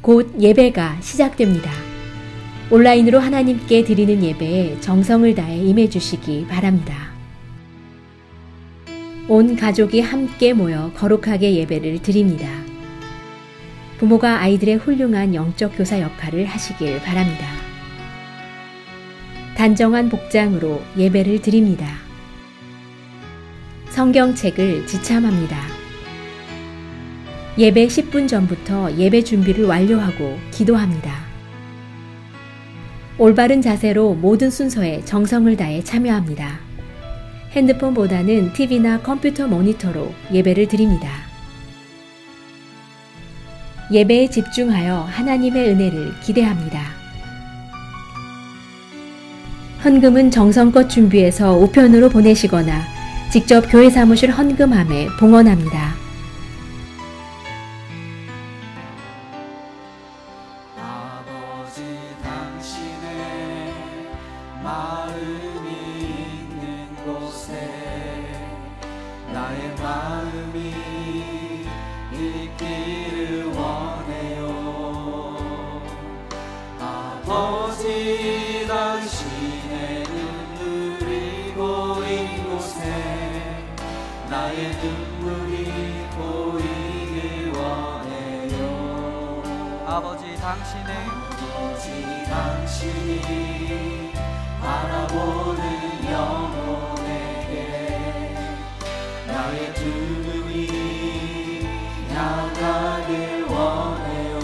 곧 예배가 시작됩니다. 온라인으로 하나님께 드리는 예배에 정성을 다해 임해 주시기 바랍니다. 온 가족이 함께 모여 거룩하게 예배를 드립니다. 부모가 아이들의 훌륭한 영적 교사 역할을 하시길 바랍니다. 단정한 복장으로 예배를 드립니다. 성경책을 지참합니다. 예배 10분 전부터 예배 준비를 완료하고 기도합니다. 올바른 자세로 모든 순서에 정성을 다해 참여합니다. 핸드폰보다는 TV나 컴퓨터 모니터로 예배를 드립니다. 예배에 집중하여 하나님의 은혜를 기대합니다. 헌금은 정성껏 준비해서 우편으로 보내시거나 직접 교회 사무실 헌금함에 봉헌합니다. 당신이 바라보는 영혼에게 나의 두 눈이 향하길 원해요.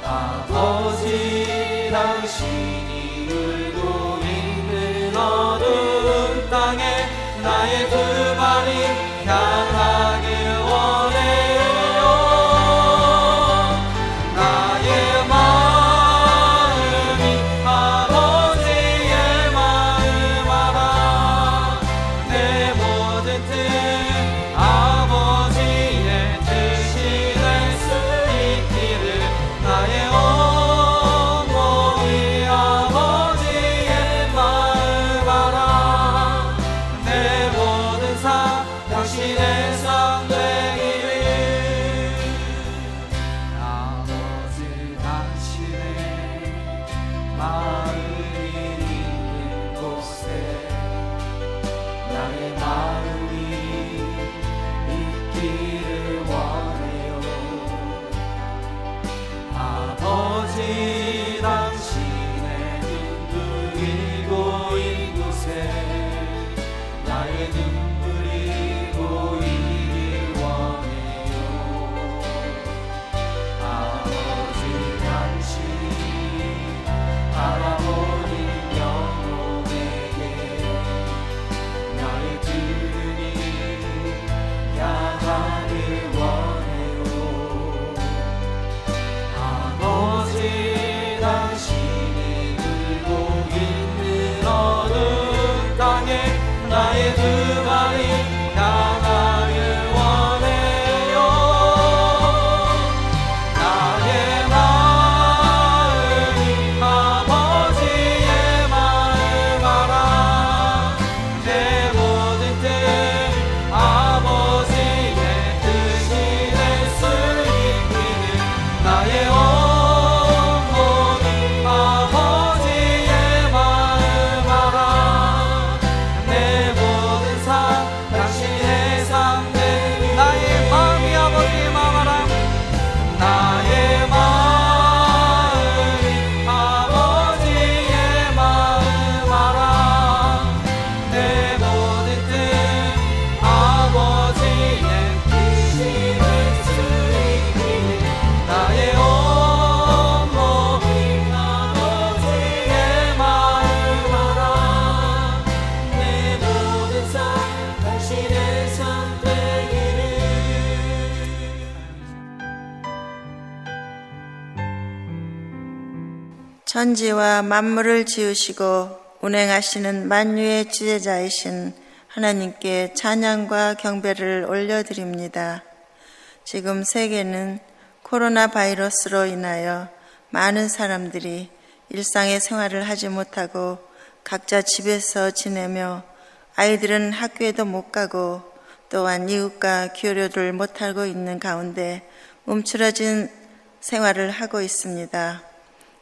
아버지 당신이 울고 있는 어두운 땅에 나의 두 발이 향하길 원해요. 천지와 만물을 지으시고 운행하시는 만유의 지혜자이신 하나님께 찬양과 경배를 올려드립니다. 지금 세계는 코로나 바이러스로 인하여 많은 사람들이 일상의 생활을 하지 못하고 각자 집에서 지내며 아이들은 학교에도 못 가고 또한 이웃과 교류를 못하고 있는 가운데 움츠러진 생활을 하고 있습니다.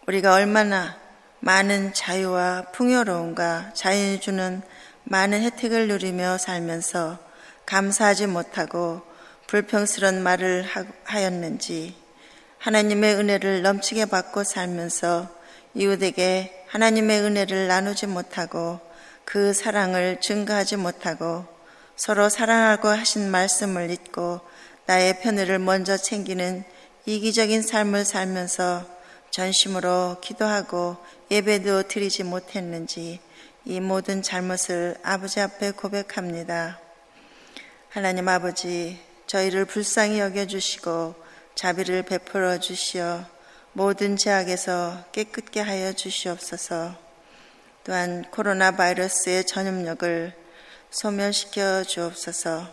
우리가 얼마나 많은 자유와 풍요로움과 자연이 주는 많은 혜택을 누리며 살면서 감사하지 못하고 불평스러운 말을 하였는지, 하나님의 은혜를 넘치게 받고 살면서 이웃에게 하나님의 은혜를 나누지 못하고 그 사랑을 증거하지 못하고 서로 사랑하고 하신 말씀을 잊고 나의 편의를 먼저 챙기는 이기적인 삶을 살면서 전심으로 기도하고 예배도 드리지 못했는지, 이 모든 잘못을 아버지 앞에 고백합니다. 하나님 아버지, 저희를 불쌍히 여겨주시고 자비를 베풀어 주시어 모든 죄악에서 깨끗게 하여 주시옵소서. 또한 코로나 바이러스의 전염력을 소멸시켜 주옵소서.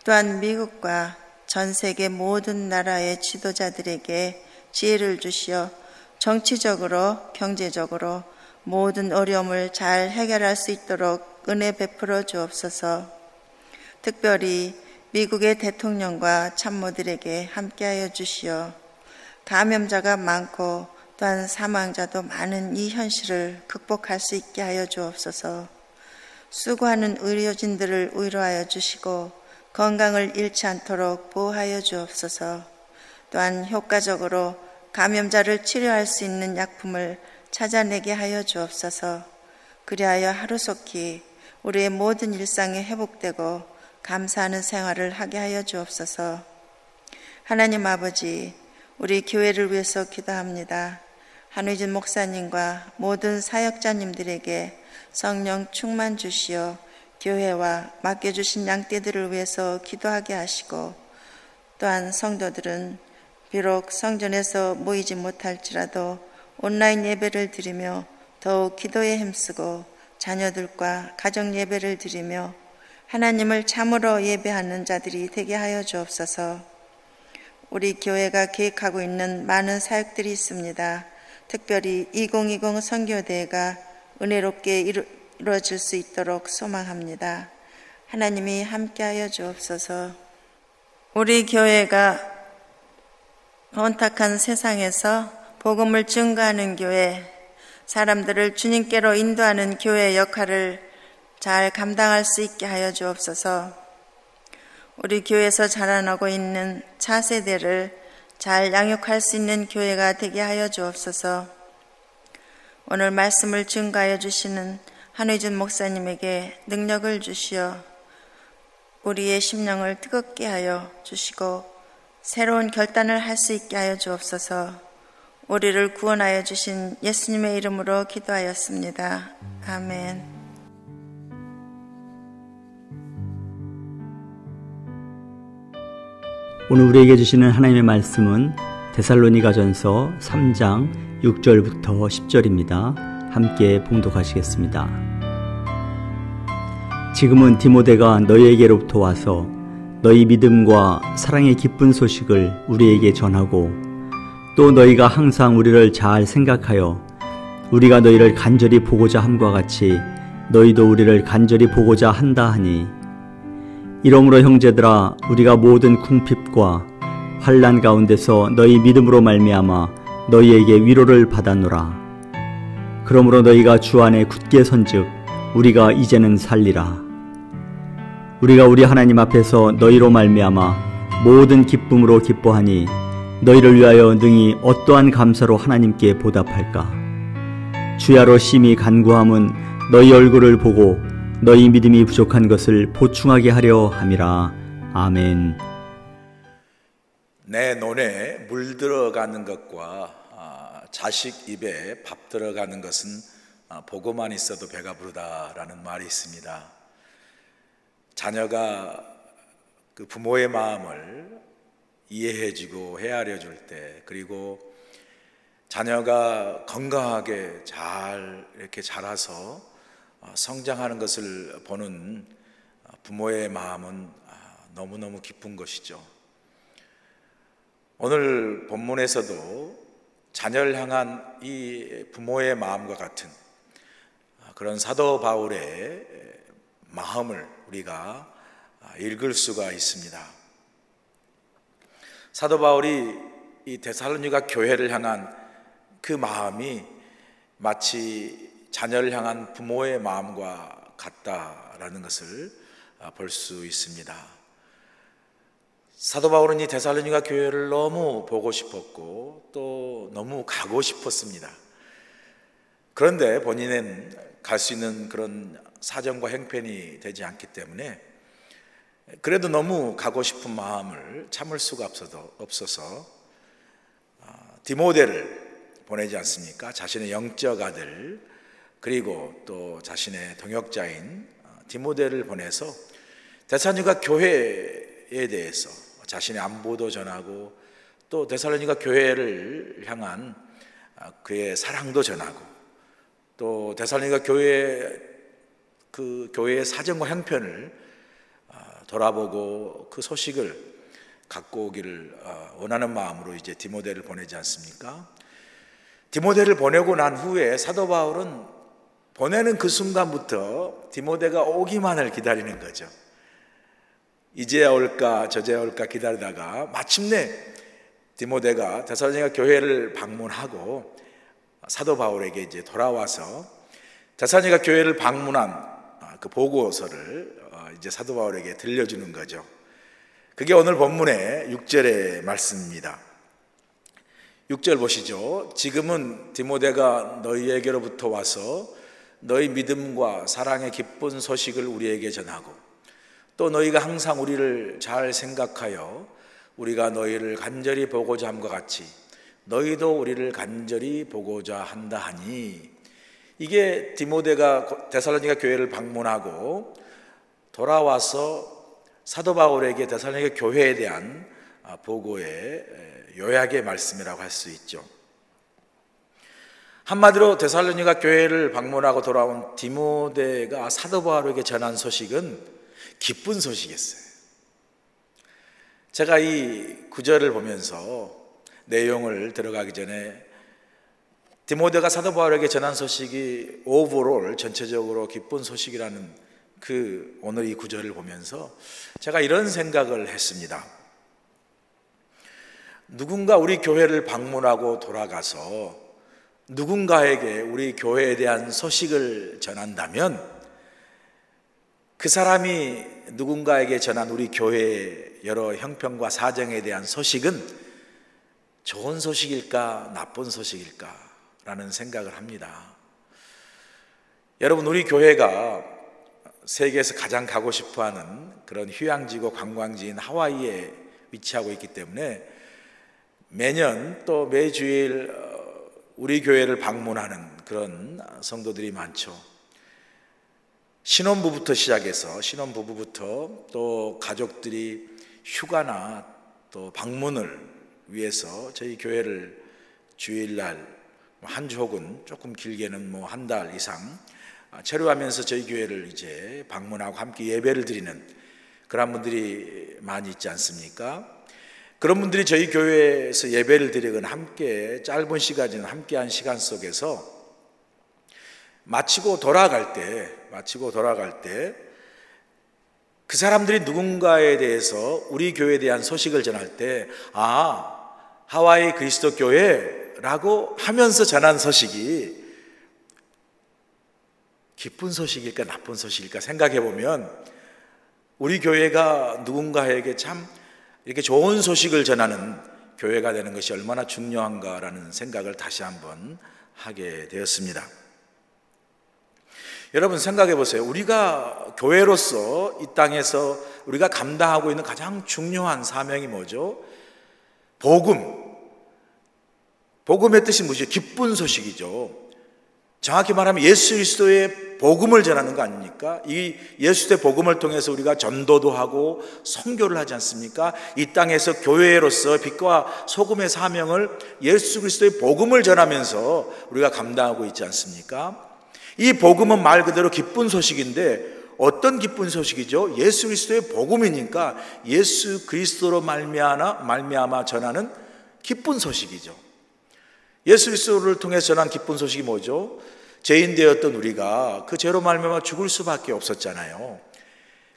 또한 미국과 전 세계 모든 나라의 지도자들에게 지혜를 주시어 정치적으로, 경제적으로 모든 어려움을 잘 해결할 수 있도록 은혜 베풀어 주옵소서. 특별히 미국의 대통령과 참모들에게 함께하여 주시어 감염자가 많고 또한 사망자도 많은 이 현실을 극복할 수 있게 하여 주옵소서. 수고하는 의료진들을 위로하여 주시고 건강을 잃지 않도록 보호하여 주옵소서. 또한 효과적으로 감염자를 치료할 수 있는 약품을 찾아내게 하여 주옵소서. 그리하여 하루속히 우리의 모든 일상이 회복되고 감사하는 생활을 하게 하여 주옵소서. 하나님 아버지, 우리 교회를 위해서 기도합니다. 한의진 목사님과 모든 사역자님들에게 성령 충만 주시어 교회와 맡겨주신 양떼들을 위해서 기도하게 하시고, 또한 성도들은 비록 성전에서 모이지 못할지라도 온라인 예배를 드리며 더욱 기도에 힘쓰고 자녀들과 가정 예배를 드리며 하나님을 참으로 예배하는 자들이 되게 하여 주옵소서. 우리 교회가 계획하고 있는 많은 사역들이 있습니다. 특별히 2020 선교대회가 은혜롭게 이루어질 수 있도록 소망합니다. 하나님이 함께하여 주옵소서. 우리 교회가 혼탁한 세상에서 복음을 증거하는 교회, 사람들을 주님께로 인도하는 교회의 역할을 잘 감당할 수 있게 하여 주옵소서. 우리 교회에서 자라나고 있는 차세대를 잘 양육할 수 있는 교회가 되게 하여 주옵소서. 오늘 말씀을 증거하여 주시는 한의준 목사님에게 능력을 주시어 우리의 심령을 뜨겁게 하여 주시고 새로운 결단을 할 수 있게 하여 주옵소서. 우리를 구원하여 주신 예수님의 이름으로 기도하였습니다. 아멘. 오늘 우리에게 주시는 하나님의 말씀은 데살로니가전서 3장 6절부터 10절입니다. 함께 봉독하시겠습니다. 지금은 디모데가 너희에게로부터 와서 너희 믿음과 사랑의 기쁜 소식을 우리에게 전하고 또 너희가 항상 우리를 잘 생각하여 우리가 너희를 간절히 보고자 함과 같이 너희도 우리를 간절히 보고자 한다 하니, 이러므로 형제들아, 우리가 모든 궁핍과 환난 가운데서 너희 믿음으로 말미암아 너희에게 위로를 받아노라. 그러므로 너희가 주 안에 굳게 선즉 우리가 이제는 살리라. 우리가 우리 하나님 앞에서 너희로 말미암아 모든 기쁨으로 기뻐하니 너희를 위하여 능히 어떠한 감사로 하나님께 보답할까. 주야로 심히 간구함은 너희 얼굴을 보고 너희 믿음이 부족한 것을 보충하게 하려 함이라. 아멘. 내 논에 물 들어가는 것과 자식 입에 밥 들어가는 것은 보고만 있어도 배가 부르다라는 말이 있습니다. 자녀가 그 부모의 마음을 이해해주고 헤아려 줄 때, 그리고 자녀가 건강하게 잘 이렇게 자라서 성장하는 것을 보는 부모의 마음은 너무너무 기쁜 것이죠. 오늘 본문에서도 자녀를 향한 이 부모의 마음과 같은 그런 사도 바울의 마음을 우리가 읽을 수가 있습니다. 사도 바울이 이 데살로니가 교회를 향한 그 마음이 마치 자녀를 향한 부모의 마음과 같다라는 것을 볼 수 있습니다. 사도 바울은 이 데살로니가 교회를 너무 보고 싶었고 또 너무 가고 싶었습니다. 그런데 본인은 갈 수 있는 그런 사정과 형편이 되지 않기 때문에 그래도 너무 가고 싶은 마음을 참을 수가 없어서 디모데를 보내지 않습니까? 자신의 영적 아들 그리고 또 자신의 동역자인 디모데를 보내서 데살로니가 교회에 대해서 자신의 안부도 전하고 또 데살로니가 교회를 향한 그의 사랑도 전하고 또 데살로니가 교회의 사정과 형편을 돌아보고 그 소식을 갖고 오기를 원하는 마음으로 이제 디모데를 보내지 않습니까? 디모데를 보내고 난 후에 사도 바울은 보내는 그 순간부터 디모데가 오기만을 기다리는 거죠. 이제야 올까 저제야 올까 기다리다가 마침내 디모데가 데살로니가 교회를 방문하고 사도 바울에게 이제 돌아와서 데살로니가 교회를 방문한 그 보고서를 이제 사도 바울에게 들려주는 거죠. 그게 오늘 본문의 6절의 말씀입니다. 6절 보시죠. 지금은 디모데가 너희에게로부터 와서 너희 믿음과 사랑의 기쁜 소식을 우리에게 전하고 또 너희가 항상 우리를 잘 생각하여 우리가 너희를 간절히 보고자 함과 같이 너희도 우리를 간절히 보고자 한다 하니, 이게 디모데가 데살로니가 교회를 방문하고 돌아와서 사도 바울에게 데살로니가 교회에 대한 보고의 요약의 말씀이라고 할 수 있죠. 한마디로 데살로니가 교회를 방문하고 돌아온 디모데가 사도 바울에게 전한 소식은 기쁜 소식이었어요. 제가 이 구절을 보면서 내용을 들어가기 전에 디모데가 사도 바울에게 전한 소식이 오버롤 전체적으로 기쁜 소식이라는 그 오늘 이 구절을 보면서 제가 이런 생각을 했습니다. 누군가 우리 교회를 방문하고 돌아가서 누군가에게 우리 교회에 대한 소식을 전한다면 그 사람이 누군가에게 전한 우리 교회의 여러 형편과 사정에 대한 소식은 좋은 소식일까 나쁜 소식일까 라는 생각을 합니다. 여러분, 우리 교회가 세계에서 가장 가고 싶어하는 그런 휴양지고 관광지인 하와이에 위치하고 있기 때문에 매년 또 매주일 우리 교회를 방문하는 그런 성도들이 많죠. 신혼부부부터 시작해서 신혼부부부터 또 가족들이 휴가나 또 방문을 위해서 저희 교회를 주일날 한 주 혹은 조금 길게는 한 달 이상 체류하면서 저희 교회를 이제 방문하고 함께 예배를 드리는 그런 분들이 많이 있지 않습니까? 그런 분들이 저희 교회에서 예배를 드리거나 함께 짧은 시간이나 함께한 시간 속에서 마치고 돌아갈 때 그 사람들이 누군가에 대해서 우리 교회에 대한 소식을 전할 때 하와이 그리스도 교회라고 하면서 전한 소식이 기쁜 소식일까 나쁜 소식일까 생각해 보면 우리 교회가 누군가에게 참 이렇게 좋은 소식을 전하는 교회가 되는 것이 얼마나 중요한가라는 생각을 다시 한번 하게 되었습니다. 여러분, 생각해 보세요. 우리가 교회로서 이 땅에서 우리가 감당하고 있는 가장 중요한 사명이 뭐죠? 복음의 뜻이 뭐죠? 기쁜 소식이죠. 정확히 말하면 예수 그리스도의 복음을 전하는 거 아닙니까? 이 예수의 복음을 통해서 우리가 전도도 하고 선교를 하지 않습니까? 이 땅에서 교회로서 빛과 소금의 사명을 예수 그리스도의 복음을 전하면서 우리가 감당하고 있지 않습니까? 이 복음은 말 그대로 기쁜 소식인데 어떤 기쁜 소식이죠? 예수 그리스도의 복음이니까 예수 그리스도로 말미암아 전하는 기쁜 소식이죠. 예수 그리스도를 통해서 전한 기쁜 소식이 뭐죠? 죄인 되었던 우리가 그 죄로 말미암아 죽을 수밖에 없었잖아요.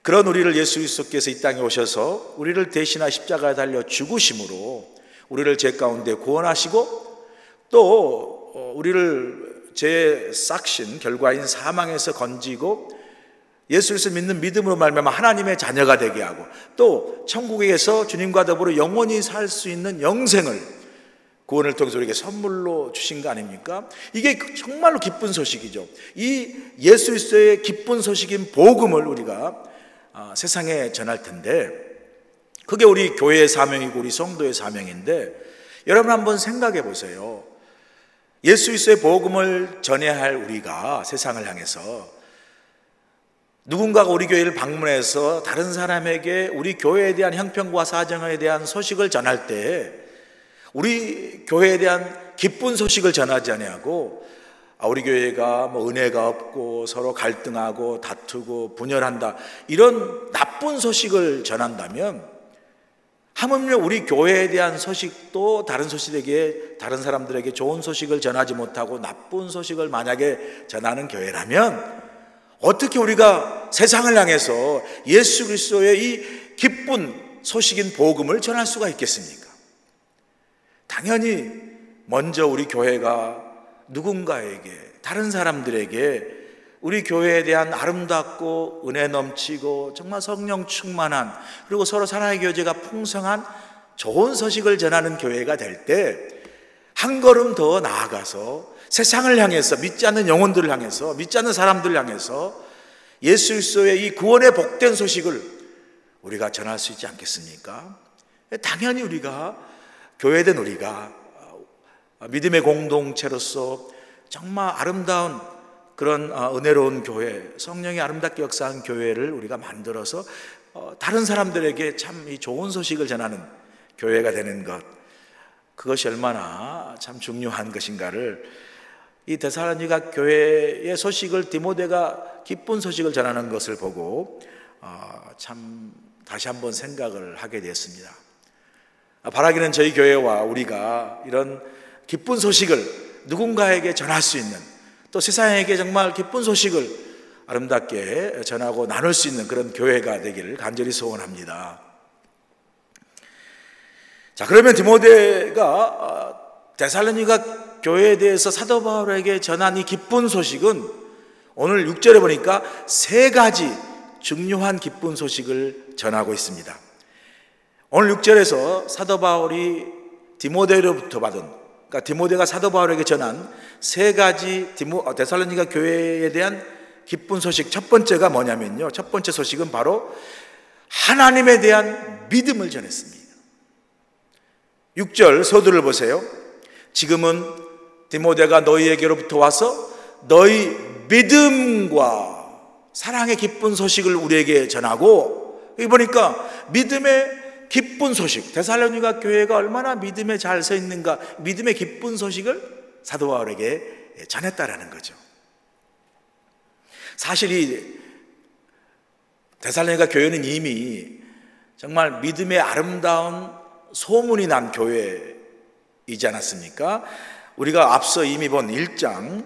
그런 우리를 예수 그리스도께서 이 땅에 오셔서 우리를 대신하 십자가에 달려 죽으심으로 우리를 죄 가운데 구원하시고 또 우리를 죄의 싹신 결과인 사망에서 건지고 예수 그리스도 믿는 믿음으로 말미암아 하나님의 자녀가 되게 하고 또 천국에서 주님과 더불어 영원히 살 수 있는 영생을 구원을 통해서 우리에게 선물로 주신 거 아닙니까? 이게 정말로 기쁜 소식이죠. 이 예수 그리스도의 기쁜 소식인 복음을 우리가 세상에 전할 텐데 그게 우리 교회의 사명이고 우리 성도의 사명인데 여러분 한번 생각해 보세요. 예수 그리스도의 복음을 전해야 할 우리가 세상을 향해서 누군가가 우리 교회를 방문해서 다른 사람에게 우리 교회에 대한 형편과 사정에 대한 소식을 전할 때 우리 교회에 대한 기쁜 소식을 전하지 아니하고 우리 교회가 은혜가 없고 서로 갈등하고 다투고 분열한다 이런 나쁜 소식을 전한다면 하물며 우리 교회에 대한 소식도 다른 사람들에게 좋은 소식을 전하지 못하고 나쁜 소식을 만약에 전하는 교회라면 어떻게 우리가 세상을 향해서 예수 그리스도의 이 기쁜 소식인 복음을 전할 수가 있겠습니까? 당연히 먼저 우리 교회가 누군가에게 다른 사람들에게 우리 교회에 대한 아름답고 은혜 넘치고 정말 성령 충만한 그리고 서로 사랑의 교제가 풍성한 좋은 소식을 전하는 교회가 될 때 한 걸음 더 나아가서 세상을 향해서 믿지 않는 영혼들을 향해서 믿지 않는 사람들을 향해서 예수 그리스도의 이 구원의 복된 소식을 우리가 전할 수 있지 않겠습니까? 당연히 우리가 교회된 우리가 믿음의 공동체로서 정말 아름다운 그런 은혜로운 교회, 성령이 아름답게 역사한 교회를 우리가 만들어서 다른 사람들에게 참 이 좋은 소식을 전하는 교회가 되는 것, 그것이 얼마나 참 중요한 것인가를 이 데살로니가 교회의 소식을 디모데가 기쁜 소식을 전하는 것을 보고 참 다시 한번 생각을 하게 되었습니다. 바라기는 저희 교회와 우리가 이런 기쁜 소식을 누군가에게 전할 수 있는 또 세상에게 정말 기쁜 소식을 아름답게 전하고 나눌 수 있는 그런 교회가 되기를 간절히 소원합니다. 자, 그러면 디모데가 데살로니가 교회에 대해서 사도 바울에게 전한 이 기쁜 소식은 오늘 6절에 보니까 세 가지 중요한 기쁜 소식을 전하고 있습니다. 오늘 6절에서 사도 바울이 디모데로부터 받은, 그러니까 디모데가 사도 바울에게 전한 세 가지 데살로니가 교회에 대한 기쁜 소식, 첫 번째가 뭐냐면요, 첫 번째 소식은 바로 하나님에 대한 믿음을 전했습니다. 6절 서두를 보세요. 지금은 디모데가 너희에게로부터 와서 너희 믿음과 사랑의 기쁜 소식을 우리에게 전하고, 여기 보니까 믿음의 기쁜 소식, 데살로니가 교회가 얼마나 믿음에 잘 서 있는가, 믿음의 기쁜 소식을 사도 바울에게 전했다라는 거죠. 사실 이 데살로니가 교회는 이미 정말 믿음의 아름다운 소문이 난 교회이지 않았습니까? 우리가 앞서 이미 본 1장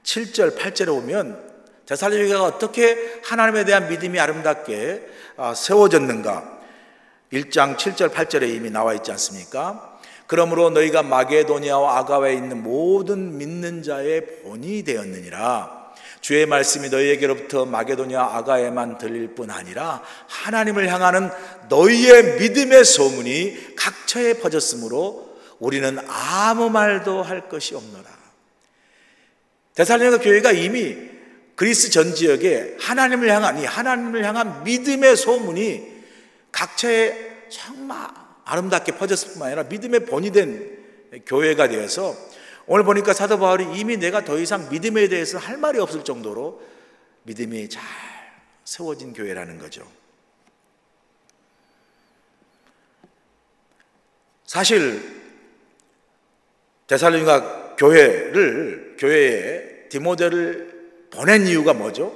7절 8절에 보면 데살로니가가 어떻게 하나님에 대한 믿음이 아름답게 세워졌는가, 1장 7절 8절에 이미 나와 있지 않습니까? 그러므로 너희가 마게도니아와 아가와에 있는 모든 믿는 자의 본이 되었느니라. 주의 말씀이 너희에게로부터 마게도니아 아가에만 들릴 뿐 아니라 하나님을 향하는 너희의 믿음의 소문이 각처에 퍼졌으므로 우리는 아무 말도 할 것이 없노라. 데살로니가 교회가 이미 그리스 전 지역에 하나님을 향한 믿음의 소문이 각처에 정말 아름답게 퍼졌을 뿐만 아니라 믿음의 본이 된 교회가 되어서 오늘 보니까 사도 바울이 이미 내가 더 이상 믿음에 대해서 할 말이 없을 정도로 믿음이 잘 세워진 교회라는 거죠. 사실 데살로니가 교회에 디모데를 보낸 이유가 뭐죠?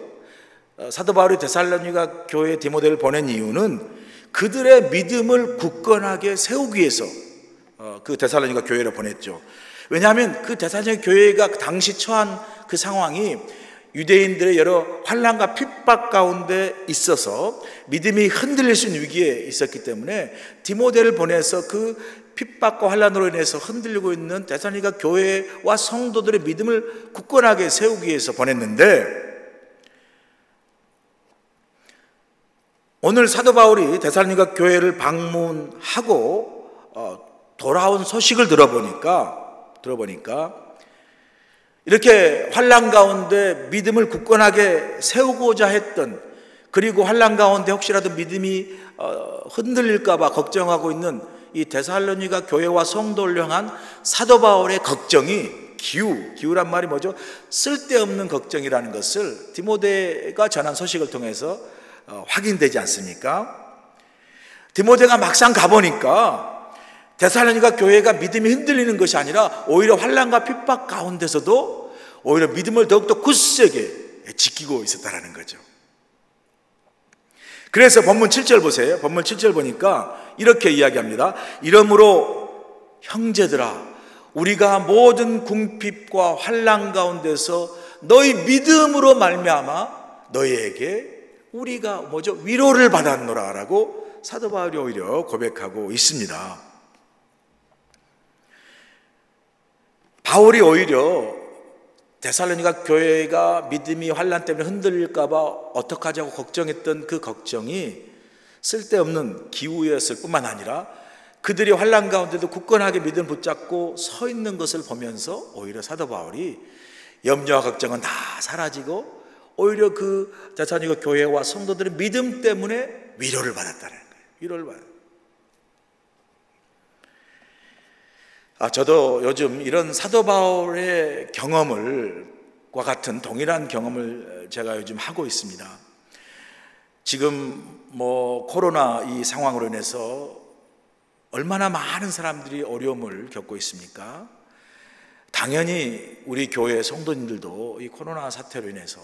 사도 바울이 데살로니가 교회에 디모데를 보낸 이유는 그들의 믿음을 굳건하게 세우기 위해서 그 데살로니가 교회를 보냈죠. 왜냐하면 그 데살로니가 교회가 당시 처한 그 상황이 유대인들의 여러 환난과 핍박 가운데 있어서 믿음이 흔들릴 수 있는 위기에 있었기 때문에 디모데를 보내서 그 핍박과 환난으로 인해서 흔들리고 있는 데살로니가 교회와 성도들의 믿음을 굳건하게 세우기 위해서 보냈는데, 오늘 사도 바울이 데살로니가 교회를 방문하고 돌아온 소식을 들어보니까 이렇게 환난 가운데 믿음을 굳건하게 세우고자 했던, 그리고 환난 가운데 혹시라도 믿음이 흔들릴까 봐 걱정하고 있는 이 데살로니가 교회와 성도를 향한 사도 바울의 걱정이 기우란 말이 뭐죠? 쓸데없는 걱정이라는 것을 디모데가 전한 소식을 통해서 확인되지 않습니까? 디모데가 막상 가보니까 데살로니가 교회가 믿음이 흔들리는 것이 아니라 오히려 환난과 핍박 가운데서도 오히려 믿음을 더욱더 굳세게 지키고 있었다는 거죠. 그래서 본문 7절 보세요. 본문 7절 보니까 이렇게 이야기합니다. 이러므로 형제들아, 우리가 모든 궁핍과 환난 가운데서 너희 믿음으로 말미암아 너희에게 우리가 위로를 받았노라 라고 사도 바울이 오히려 고백하고 있습니다. 바울이 오히려 데살로니가 교회가 믿음이 환난 때문에 흔들릴까 봐 어떡하지 하고 걱정했던 그 걱정이 쓸데없는 기우였을 뿐만 아니라 그들이 환난 가운데도 굳건하게 믿음 붙잡고 서 있는 것을 보면서 오히려 사도 바울이 염려와 걱정은 다 사라지고 오히려 그 데살로니가 교회와 성도들의 믿음 때문에 위로를 받았다는 거예요. 위로를 받았어요. 저도 요즘 이런 사도 바울의 경험과 같은 동일한 경험을 제가 요즘 하고 있습니다. 지금 코로나 이 상황으로 인해서 얼마나 많은 사람들이 어려움을 겪고 있습니까? 당연히 우리 교회 성도님들도 이 코로나 사태로 인해서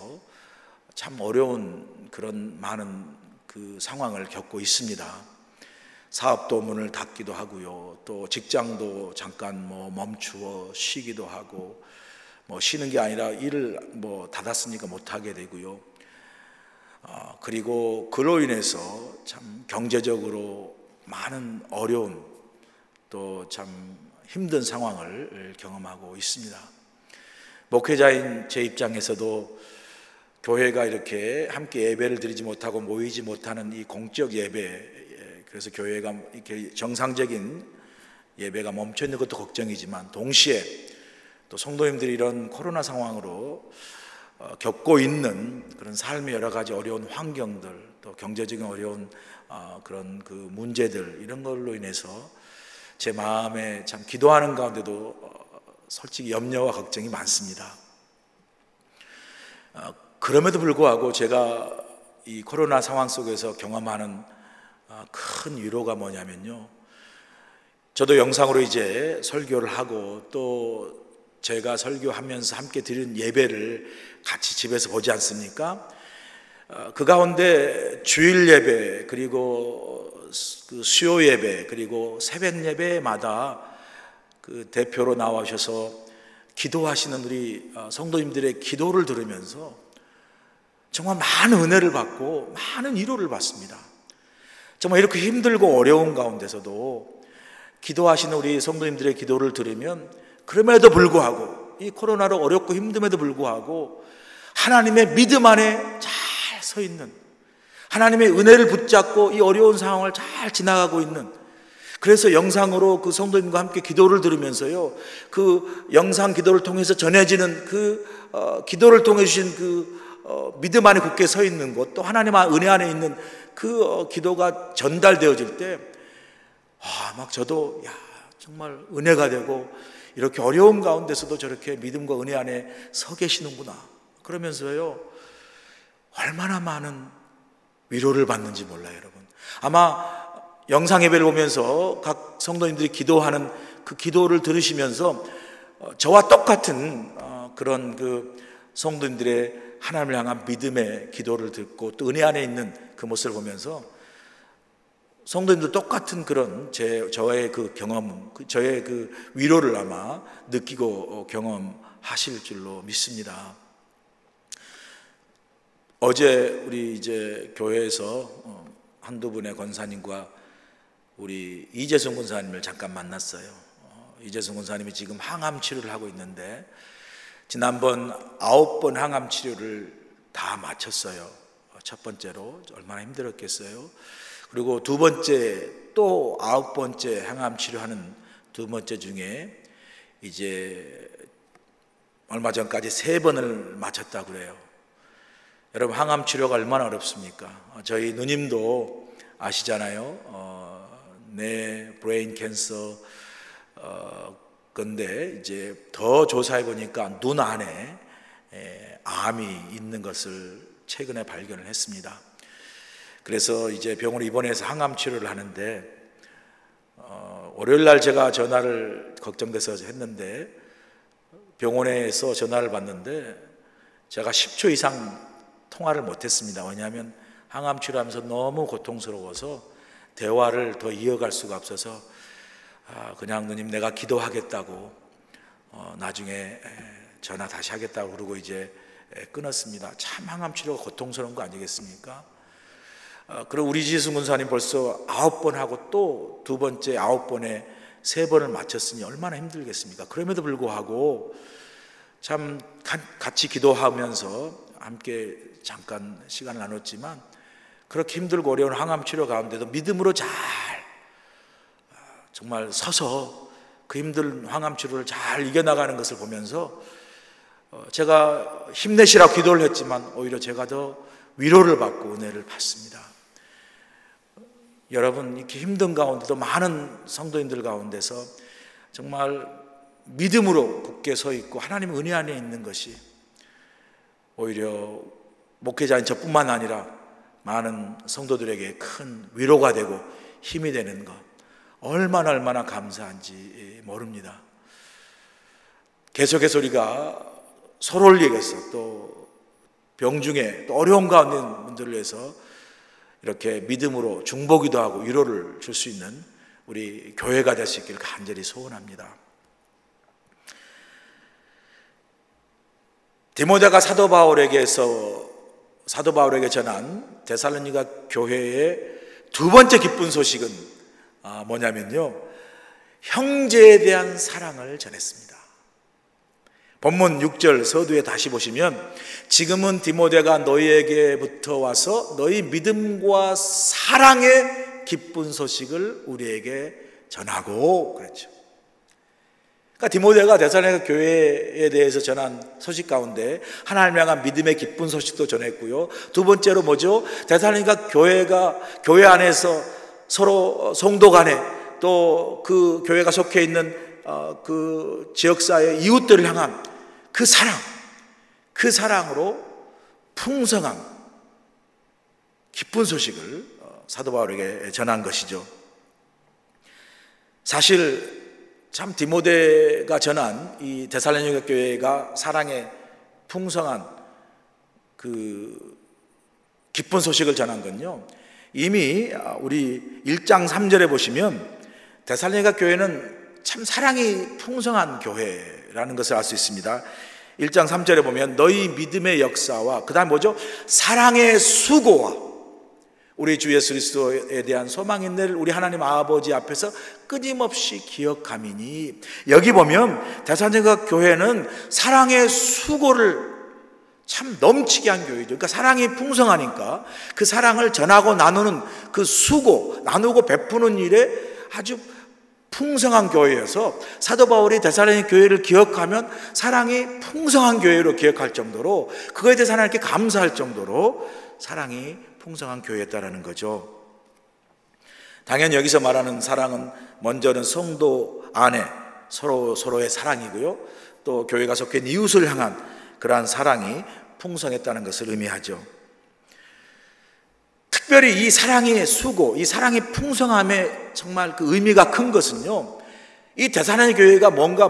참 어려운 그런 많은 그 상황을 겪고 있습니다. 사업도 문을 닫기도 하고요. 또 직장도 잠깐 멈추어 쉬기도 하고, 쉬는 게 아니라 일을 닫았으니까 못하게 되고요. 그리고 그로 인해서 참 경제적으로 많은 어려움, 또 참 힘든 상황을 경험하고 있습니다. 목회자인 제 입장에서도 교회가 이렇게 함께 예배를 드리지 못하고 모이지 못하는 이 공적 예배, 그래서 교회가 이렇게 정상적인 예배가 멈춰 있는 것도 걱정이지만 동시에 또 성도님들이 이런 코로나 상황으로 겪고 있는 그런 삶의 여러 가지 어려운 환경들, 또 경제적인 어려운 그런 그 문제들, 이런 걸로 인해서 제 마음에 참 기도하는 가운데도 솔직히 염려와 걱정이 많습니다. 그럼에도 불구하고 제가 이 코로나 상황 속에서 경험하는 큰 위로가 뭐냐면요, 저도 영상으로 이제 설교를 하고 또 제가 설교하면서 함께 드리는 예배를 같이 집에서 보지 않습니까? 그 가운데 주일 예배, 그리고 그 수요 예배, 그리고 새벽 예배마다 그 대표로 나와셔서 기도하시는 우리 성도님들의 기도를 들으면서 정말 많은 은혜를 받고 많은 위로를 받습니다. 정말 이렇게 힘들고 어려운 가운데서도 기도하시는 우리 성도님들의 기도를 들으면 그럼에도 불구하고, 이 코로나로 어렵고 힘듦에도 불구하고 하나님의 믿음 안에 잘 서 있는, 하나님의 은혜를 붙잡고 이 어려운 상황을 잘 지나가고 있는, 그래서 영상으로 그 성도님과 함께 기도를 들으면서요, 그 영상 기도를 통해서 전해지는 그 기도를 통해 주신 그 믿음 안에 굳게 서 있는 것, 또 하나님 은혜 안에 있는 그 기도가 전달되어질 때 막 저도 정말 은혜가 되고, 이렇게 어려운 가운데서도 저렇게 믿음과 은혜 안에 서 계시는구나, 그러면서요 얼마나 많은 위로를 받는지 몰라요. 여러분, 아마 영상 예배를 보면서 각 성도님들이 기도하는 그 기도를 들으시면서 저와 똑같은 그런 그 성도님들의 하나님을 향한 믿음의 기도를 듣고 또 은혜 안에 있는 그 모습을 보면서 성도님들 똑같은 그런 저의 그 경험, 저의 그 위로를 아마 느끼고 경험하실 줄로 믿습니다. 어제 우리 이제 교회에서 한두 분의 권사님과 우리 이재승 권사님을 잠깐 만났어요. 이재승 권사님이 지금 항암 치료를 하고 있는데 지난번 9번 항암 치료를 다 마쳤어요. 첫 번째로 얼마나 힘들었겠어요. 그리고 두 번째 또 9번째 항암 치료하는 두 번째 중에 이제 얼마 전까지 3번을 마쳤다고 그래요. 여러분, 항암 치료가 얼마나 어렵습니까? 저희 누님도 아시잖아요. 내 브레인 캔서 건데 이제 더 조사해 보니까 눈 안에 암이 있는 것을 최근에 발견을 했습니다. 그래서 이제 병원에 입원해서 항암 치료를 하는데 월요일 날 제가 전화를 걱정돼서 했는데 병원에서 전화를 받는데 제가 10초 이상 통화를 못했습니다. 왜냐하면 항암 치료하면서 너무 고통스러워서 대화를 더 이어갈 수가 없어서 그냥 누님 내가 기도하겠다고 나중에 전화 다시 하겠다고 그러고 이제 끊었습니다. 참 항암 치료가 고통스러운 거 아니겠습니까? 그리고 우리 지수 문사님 벌써 9번 하고 또 두 번째 9번에 3번을 마쳤으니 얼마나 힘들겠습니까? 그럼에도 불구하고 참 같이 기도하면서 함께 잠깐 시간을 나눴지만 그렇게 힘들고 어려운 항암 치료 가운데도 믿음으로 잘 정말 서서 그 힘든 항암 치료를 잘 이겨나가는 것을 보면서 제가 힘내시라고 기도를 했지만 오히려 제가 더 위로를 받고 은혜를 받습니다. 여러분, 이렇게 힘든 가운데도 많은 성도인들 가운데서 정말 믿음으로 굳게 서 있고 하나님 은혜 안에 있는 것이 오히려 목회자인 저뿐만 아니라 많은 성도들에게 큰 위로가 되고 힘이 되는 것, 얼마나 감사한지 모릅니다. 계속해서 우리가 서로를 위해서 또 병중에 또 어려운 가운데 있는 분들을 위해서 이렇게 믿음으로 중보기도 하고 위로를 줄 수 있는 우리 교회가 될 수 있기를 간절히 소원합니다. 디모데가 사도 바울에게 전한 데살로니가 교회의 두 번째 기쁜 소식은 뭐냐면요, 형제에 대한 사랑을 전했습니다. 본문 6절 서두에 다시 보시면 지금은 디모데가 너희에게부터 와서 너희 믿음과 사랑의 기쁜 소식을 우리에게 전하고 그랬죠. 그러니까 디모데가 데살로니가 교회에 대해서 전한 소식 가운데 하나님을 향한 믿음의 기쁜 소식도 전했고요. 두 번째로 뭐죠? 데살로니가 교회 안에서 서로 성도 간에 또 그 교회가 속해 있는 그 지역사회 이웃들을 향한 그 사랑으로 풍성한 기쁜 소식을 사도 바울에게 전한 것이죠. 사실 참 디모데가 전한 이 데살로니가 교회가 사랑의 풍성한 그 기쁜 소식을 전한 건요, 이미 우리 1장 3절에 보시면 데살로니가 교회는 참 사랑이 풍성한 교회라는 것을 알 수 있습니다. 1장 3절에 보면 너희 믿음의 역사와 그 다음 뭐죠? 사랑의 수고와 우리 주 예수 그리스도에 대한 소망 인내를 우리 하나님 아버지 앞에서 끊임없이 기억함이니, 여기 보면 데살로니가 교회는 사랑의 수고를 참 넘치게 한 교회죠. 그러니까 사랑이 풍성하니까 그 사랑을 전하고 나누는 그 수고, 나누고 베푸는 일에 아주 풍성한 교회여서 사도 바울이 데살로니가 교회를 기억하면 사랑이 풍성한 교회로 기억할 정도로, 그거에 대해서 하나님께 감사할 정도로 사랑이 풍성한 교회였다라는 거죠. 당연히 여기서 말하는 사랑은 먼저는 성도 안에 서로의 사랑이고요, 또 교회가 속해 있는 이웃을 향한 그러한 사랑이 풍성했다는 것을 의미하죠. 특별히 이 사랑의 수고, 이 사랑의 풍성함에 정말 그 의미가 큰 것은요, 이 데살로니가 교회가 뭔가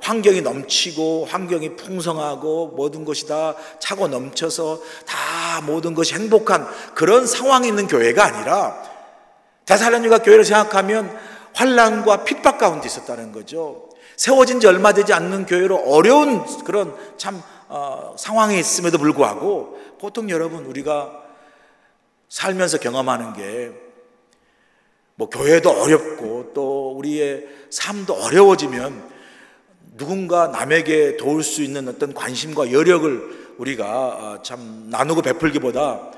환경이 넘치고 환경이 풍성하고 모든 것이 다 차고 넘쳐서 다 모든 것이 행복한 그런 상황이 있는 교회가 아니라 데살로니가 교회를 생각하면 환난과 핍박 가운데 있었다는 거죠. 세워진 지 얼마 되지 않는 교회로 어려운 그런 참 상황에 있음에도 불구하고 보통 여러분 우리가 살면서 경험하는 게 뭐 교회도 어렵고 또 우리의 삶도 어려워지면 누군가 남에게 도울 수 있는 어떤 관심과 여력을 우리가 참 나누고 베풀기보다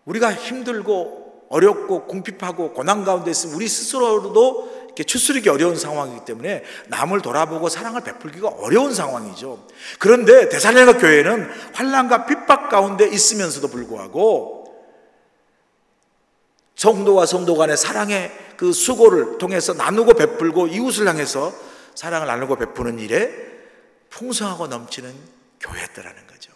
우리가 힘들고 어렵고 궁핍하고 고난 가운데 있으면 우리 스스로도 이렇게 추스르기 어려운 상황이기 때문에 남을 돌아보고 사랑을 베풀기가 어려운 상황이죠. 그런데 데살로니가 교회는 환난과 핍박 가운데 있으면서도 불구하고 성도와 성도 간의 사랑의 그 수고를 통해서 나누고 베풀고 이웃을 향해서 사랑을 나누고 베푸는 일에 풍성하고 넘치는 교회였다라는 거죠.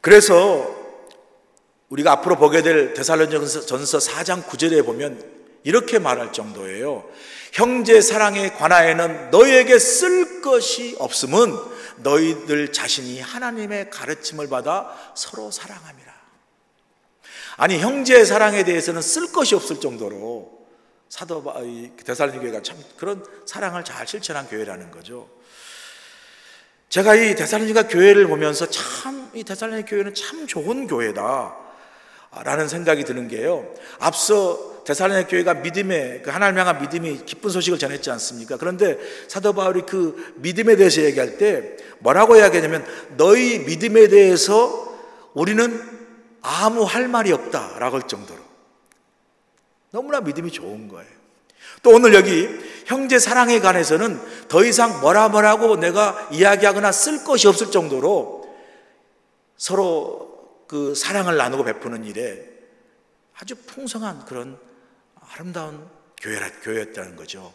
그래서 우리가 앞으로 보게 될 데살로니가전서 4장 9절에 보면 이렇게 말할 정도예요. 형제 사랑에 관하여는 너희에게 쓸 것이 없음은 너희들 자신이 하나님의 가르침을 받아 서로 사랑함이라. 아니, 형제 사랑에 대해서는 쓸 것이 없을 정도로 데살로니가 교회가 참 그런 사랑을 잘 실천한 교회라는 거죠. 제가 이 데살로니가 교회를 보면서 참 이 데살로니가 교회는 참 좋은 교회다 라는 생각이 드는 게요, 앞서 데살로니가 교회가 믿음의 하나님을 향한 믿음이 기쁜 소식을 전했지 않습니까? 그런데 사도 바울이 그 믿음에 대해서 얘기할 때 뭐라고 이야기하냐면 너희 믿음에 대해서 우리는 아무 할 말이 없다라고 할 정도로 너무나 믿음이 좋은 거예요. 또 오늘 여기 형제 사랑에 관해서는 더 이상 뭐라고 내가 이야기하거나 쓸 것이 없을 정도로 서로 그 사랑을 나누고 베푸는 일에 아주 풍성한 그런 아름다운 교회였다는 거죠.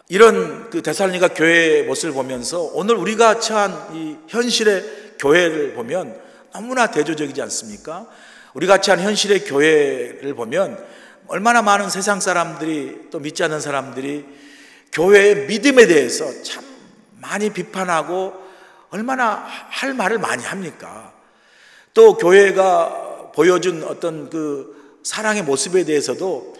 이런 그 데살로니가 교회의 모습을 보면서 오늘 우리가 처한 이 현실의 교회를 보면 너무나 대조적이지 않습니까? 우리가 처한 현실의 교회를 보면 얼마나 많은 세상 사람들이 또 믿지 않는 사람들이 교회의 믿음에 대해서 참 많이 비판하고 얼마나 할 말을 많이 합니까? 또 교회가 보여준 어떤 그 사랑의 모습에 대해서도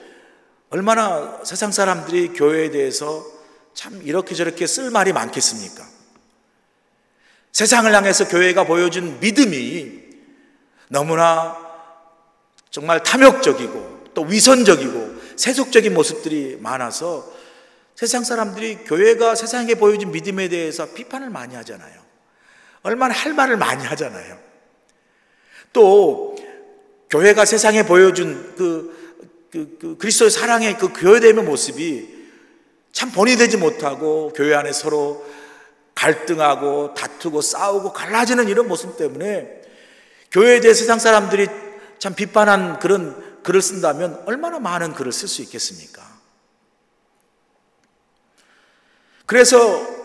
얼마나 세상 사람들이 교회에 대해서 참 이렇게 저렇게 쓸 말이 많겠습니까? 세상을 향해서 교회가 보여준 믿음이 너무나 정말 탐욕적이고 또 위선적이고 세속적인 모습들이 많아서 세상 사람들이 교회가 세상에 보여준 믿음에 대해서 비판을 많이 하잖아요. 얼마나 할 말을 많이 하잖아요. 또 교회가 세상에 보여준 그리스도의 사랑의 그 교회됨의 모습이 참 본의되지 못하고 교회 안에 서로 갈등하고 다투고 싸우고 갈라지는 이런 모습 때문에 교회에 대해 세상 사람들이 참 비판한 그런 글을 쓴다면 얼마나 많은 글을 쓸 수 있겠습니까? 그래서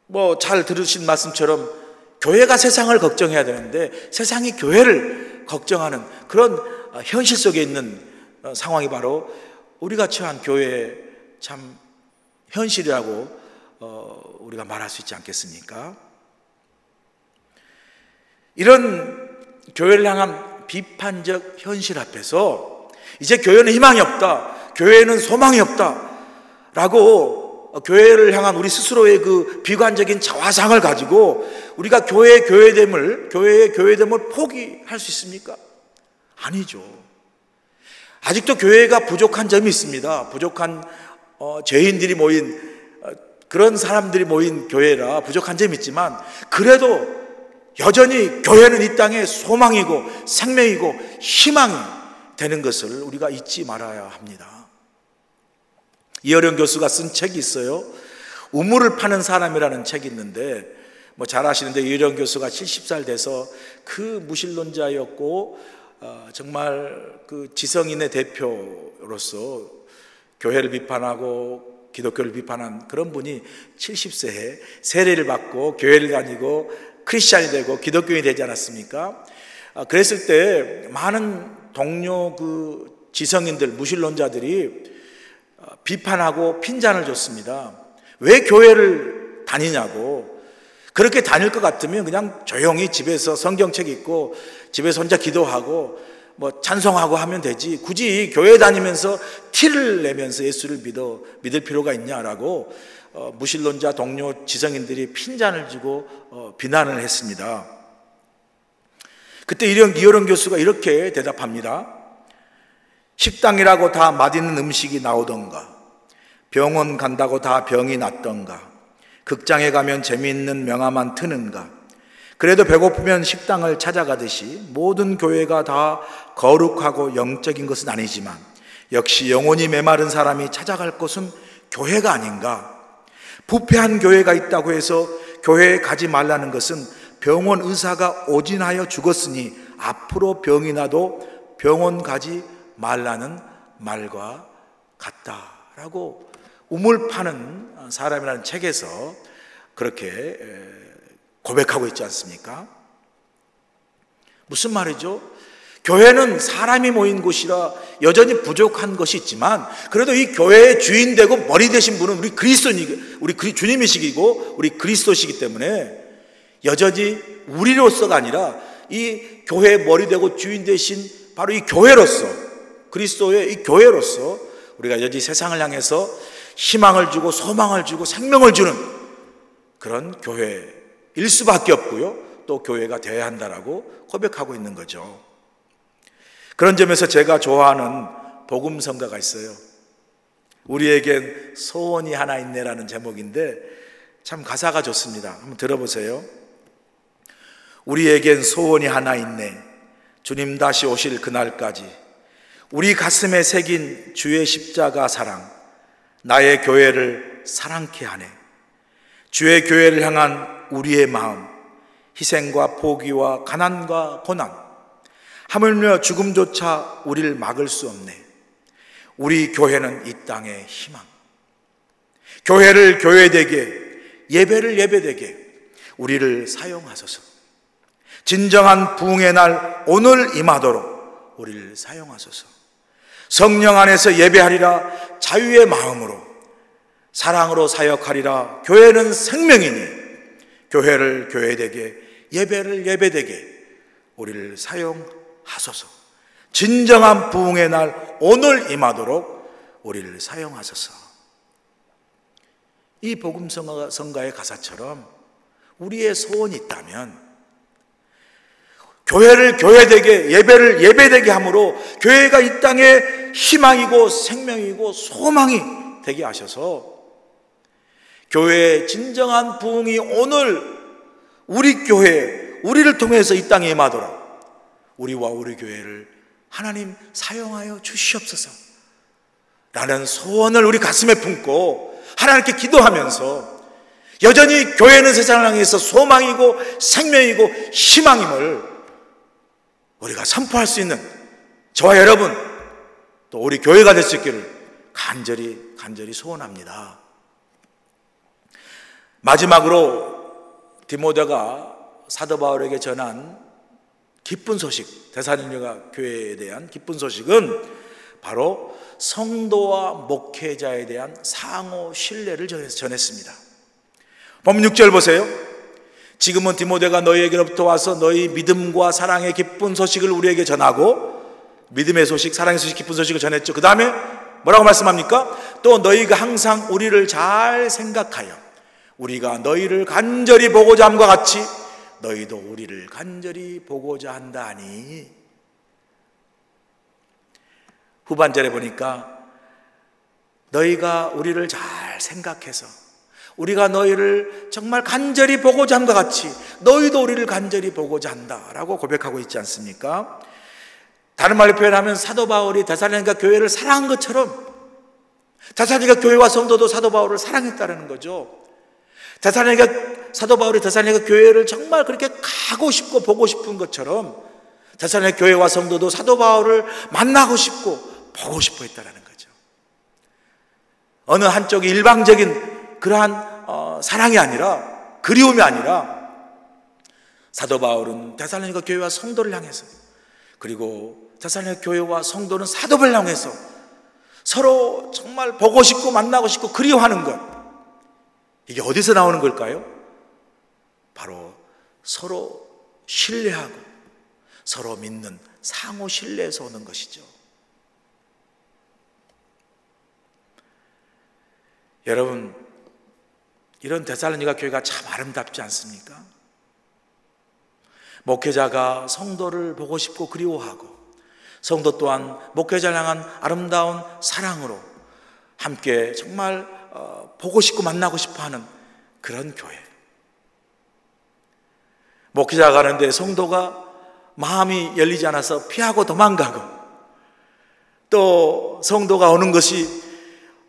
뭐 잘 들으신 말씀처럼 교회가 세상을 걱정해야 되는데 세상이 교회를 걱정하는 그런 현실 속에 있는 상황이 바로 우리가 처한 교회의 참 현실이라고 우리가 말할 수 있지 않겠습니까? 이런 교회를 향한 비판적 현실 앞에서 이제 교회는 희망이 없다, 교회는 소망이 없다 라고 교회를 향한 우리 스스로의 그 비관적인 자화상을 가지고 우리가 교회의 교회됨을 포기할 수 있습니까? 아니죠. 아직도 교회가 부족한 점이 있습니다. 부족한 죄인들이 모인 그런 사람들이 모인 교회라 부족한 점이 있지만 그래도 여전히 교회는 이 땅의 소망이고 생명이고 희망이 되는 것을 우리가 잊지 말아야 합니다. 이어령 교수가 쓴 책이 있어요. 우물을 파는 사람이라는 책이 있는데 뭐 잘 아시는데 이어령 교수가 70살 돼서 그 무신론자였고 정말 그 지성인의 대표로서 교회를 비판하고 기독교를 비판한 그런 분이 70세에 세례를 받고 교회를 다니고 크리스찬이 되고 기독교인이 되지 않았습니까? 그랬을 때 많은 동료 그 지성인들, 무신론자들이 비판하고 핀잔을 줬습니다. 왜 교회를 다니냐고. 그렇게 다닐 것 같으면 그냥 조용히 집에서 성경책 읽고 집에서 혼자 기도하고 뭐 찬송하고 하면 되지, 굳이 교회 다니면서 티를 내면서 예수를 믿을 필요가 있냐라고 무신론자 동료 지성인들이 핀잔을 쥐고 비난을 했습니다. 그때 이어론 교수가 이렇게 대답합니다. 식당이라고 다 맛있는 음식이 나오던가, 병원 간다고 다 병이 낫던가, 극장에 가면 재미있는 명화만 트는가, 그래도 배고프면 식당을 찾아가듯이 모든 교회가 다 거룩하고 영적인 것은 아니지만 역시 영혼이 메마른 사람이 찾아갈 곳은 교회가 아닌가. 부패한 교회가 있다고 해서 교회에 가지 말라는 것은 병원 의사가 오진하여 죽었으니 앞으로 병이 나도 병원 가지 말라는 말과 같다라고 우물 파는 사람이라는 책에서 그렇게 고백하고 있지 않습니까? 무슨 말이죠? 교회는 사람이 모인 곳이라 여전히 부족한 것이 있지만 그래도 이 교회의 주인 되고 머리 되신 분은 우리 주님이시고 우리 그리스도시기 때문에 여전히 우리로서가 아니라 이 교회의 머리 되고 주인 되신 바로 이 교회로서, 그리스도의 이 교회로서 우리가 여전히 세상을 향해서 희망을 주고 소망을 주고 생명을 주는 그런 교회일 수밖에 없고요, 또 교회가 되어야 한다라고 고백하고 있는 거죠. 그런 점에서 제가 좋아하는 복음성가가 있어요. 우리에겐 소원이 하나 있네라는 제목인데 참 가사가 좋습니다. 한번 들어보세요. 우리에겐 소원이 하나 있네. 주님 다시 오실 그날까지 우리 가슴에 새긴 주의 십자가 사랑, 나의 교회를 사랑케 하네. 주의 교회를 향한 우리의 마음, 희생과 포기와 가난과 고난, 하물며 죽음조차 우리를 막을 수 없네. 우리 교회는 이 땅의 희망. 교회를 교회되게, 예배를 예배되게 우리를 사용하소서. 진정한 부흥의 날 오늘 임하도록 우리를 사용하소서. 성령 안에서 예배하리라 자유의 마음으로, 사랑으로 사역하리라 교회는 생명이니 교회를 교회되게, 예배를 예배되게 우리를 사용하소서. 진정한 부흥의 날 오늘 임하도록 우리를 사용하소서. 이 복음성가의 가사처럼 우리의 소원이 있다면 교회를 교회되게, 예배를 예배되게 함으로 교회가 이 땅의 희망이고 생명이고 소망이 되게 하셔서 교회의 진정한 부흥이 오늘 우리 교회, 우리를 통해서 이 땅에 임하도록 우리와 우리 교회를 하나님 사용하여 주시옵소서 라는 소원을 우리 가슴에 품고 하나님께 기도하면서 여전히 교회는 세상을 향해서 소망이고 생명이고 희망임을 우리가 선포할 수 있는 저와 여러분, 또 우리 교회가 될 수 있기를 간절히 소원합니다. 마지막으로 디모데가 사도 바울에게 전한 기쁜 소식, 데살로니가 교회에 대한 기쁜 소식은 바로 성도와 목회자에 대한 상호 신뢰를 전했습니다. 본문 6절 보세요. 지금은 디모데가 너희에게로부터 와서 너희 믿음과 사랑의 기쁜 소식을 우리에게 전하고, 믿음의 소식, 사랑의 소식, 기쁜 소식을 전했죠. 그 다음에 뭐라고 말씀합니까? 또 너희가 항상 우리를 잘 생각하여 우리가 너희를 간절히 보고자 함과 같이 너희도 우리를 간절히 보고자 한다니. 후반절에 보니까 너희가 우리를 잘 생각해서 우리가 너희를 정말 간절히 보고자 함과 같이 너희도 우리를 간절히 보고자 한다라고 고백하고 있지 않습니까? 다른 말로 표현하면 사도 바울이 데살로니가 교회를 사랑한 것처럼 데살로니가 교회와 성도도 사도 바울을 사랑했다는 거죠. 사도 바울이 데살로니가 교회를 정말 그렇게 가고 싶고 보고 싶은 것처럼 데살로니가 교회와 성도도 사도 바울을 만나고 싶고 보고 싶어 했다는 거죠. 어느 한쪽이 일방적인 그러한 사랑이 아니라, 그리움이 아니라 사도 바울은 데살로니가 교회와 성도를 향해서, 그리고 데살로니가 교회와 성도는 사도 바울을 향해서 서로 정말 보고 싶고 만나고 싶고 그리워하는 것, 이게 어디서 나오는 걸까요? 바로 서로 신뢰하고 서로 믿는 상호 신뢰에서 오는 것이죠. 여러분, 이런 데살로니가 교회가 참 아름답지 않습니까? 목회자가 성도를 보고 싶고 그리워하고 성도 또한 목회자를 향한 아름다운 사랑으로 함께 정말 보고 싶고 만나고 싶어하는 그런 교회. 목회자가 가는데 성도가 마음이 열리지 않아서 피하고 도망가고, 또 성도가 오는 것이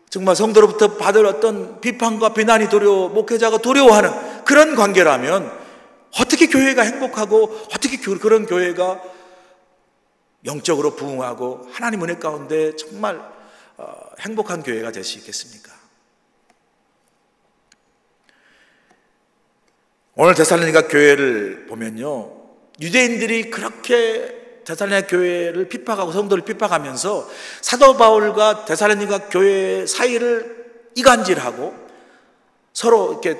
정말 성도로부터 받을 어떤 비판과 비난이 두려워 목회자가 두려워하는 그런 관계라면 어떻게 교회가 행복하고 어떻게 그런 교회가 영적으로 부흥하고 하나님 은혜 가운데 정말 행복한 교회가 될 수 있겠습니까? 오늘 데살로니가 교회를 보면요, 유대인들이 그렇게 데살로니가 교회를 핍박하고 성도를 핍박하면서 사도 바울과 데살로니가 교회 사이를 이간질하고 서로 이렇게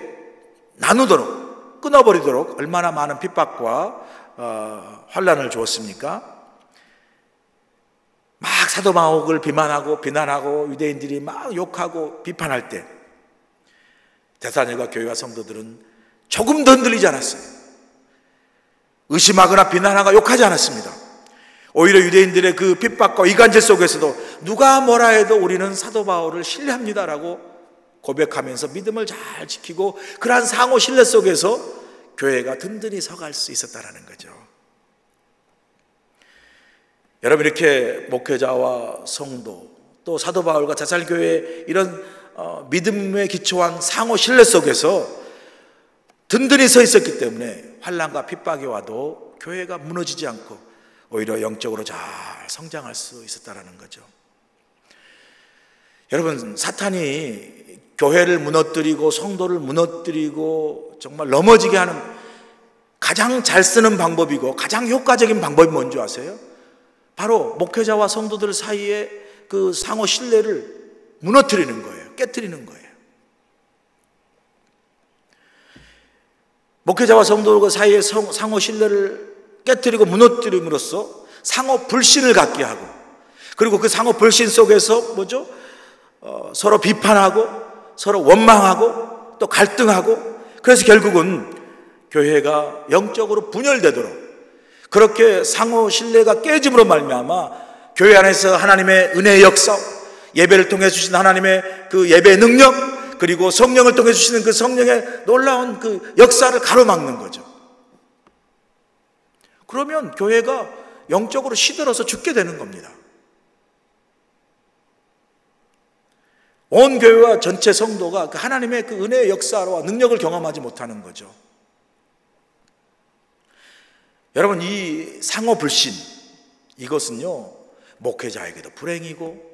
나누도록, 끊어버리도록 얼마나 많은 핍박과 환난을 주었습니까? 막 사도 바울을 비난하고 유대인들이 막 욕하고 비판할 때 데살로니가 교회와 성도들은 조금도 흔들리지 않았어요. 의심하거나 비난하거나 욕하지 않았습니다. 오히려 유대인들의 그 핍박과 이간질 속에서도 누가 뭐라 해도 우리는 사도 바울을 신뢰합니다라고 고백하면서 믿음을 잘 지키고 그러한 상호 신뢰 속에서 교회가 든든히 서갈 수 있었다는 거죠. 여러분, 이렇게 목회자와 성도 또 사도 바울과 데살로니가교회 이런 믿음에 기초한 상호 신뢰 속에서 든든히 서 있었기 때문에 환난과 핍박이 와도 교회가 무너지지 않고 오히려 영적으로 잘 성장할 수 있었다는 거죠. 여러분, 사탄이 교회를 무너뜨리고 성도를 무너뜨리고 정말 넘어지게 하는 가장 잘 쓰는 방법이고 가장 효과적인 방법이 뭔지 아세요? 바로 목회자와 성도들 사이에 그 상호 신뢰를 무너뜨리는 거예요. 깨트리는 거예요. 목회자와 성도 사이의 상호 신뢰를 깨트리고 무너뜨림으로써 상호 불신을 갖게 하고, 그리고 그 상호 불신 속에서 서로 비판하고 서로 원망하고 또 갈등하고, 그래서 결국은 교회가 영적으로 분열되도록, 그렇게 상호 신뢰가 깨짐으로 말미암아 교회 안에서 하나님의 은혜의 역사, 예배를 통해 주신 하나님의 그 예배의 능력, 그리고 성령을 통해 주시는 그 성령의 놀라운 그 역사를 가로막는 거죠. 그러면 교회가 영적으로 시들어서 죽게 되는 겁니다. 온 교회와 전체 성도가 그 하나님의 그 은혜의 역사와 능력을 경험하지 못하는 거죠. 여러분, 이 상호 불신, 이것은요, 목회자에게도 불행이고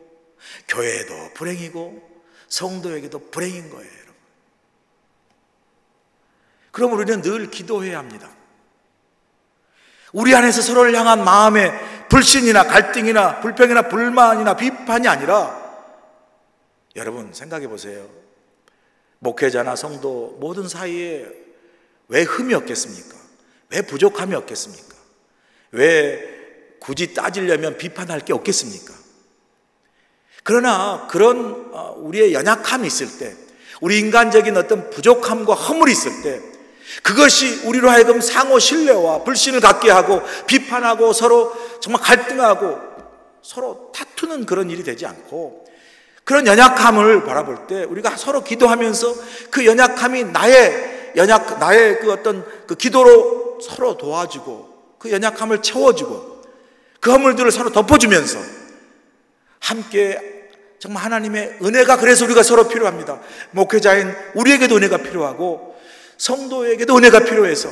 교회에도 불행이고 성도에게도 불행인 거예요, 여러분. 그럼 우리는 늘 기도해야 합니다. 우리 안에서 서로를 향한 마음의 불신이나 갈등이나 불평이나 불만이나 비판이 아니라, 여러분 생각해 보세요. 목회자나 성도 모든 사이에 왜 흠이 없겠습니까? 왜 부족함이 없겠습니까? 왜 굳이 따지려면 비판할 게 없겠습니까? 그러나 그런 우리의 연약함이 있을 때, 우리 인간적인 어떤 부족함과 허물이 있을 때, 그것이 우리로 하여금 상호 신뢰와 불신을 갖게 하고 비판하고 서로 정말 갈등하고 서로 다투는 그런 일이 되지 않고, 그런 연약함을 바라볼 때 우리가 서로 기도하면서 그 연약함이 나의 그 어떤 그 기도로 서로 도와주고 그 연약함을 채워주고 그 허물들을 서로 덮어주면서 함께 정말 하나님의 은혜가, 그래서 우리가 서로 필요합니다. 목회자인 우리에게도 은혜가 필요하고 성도에게도 은혜가 필요해서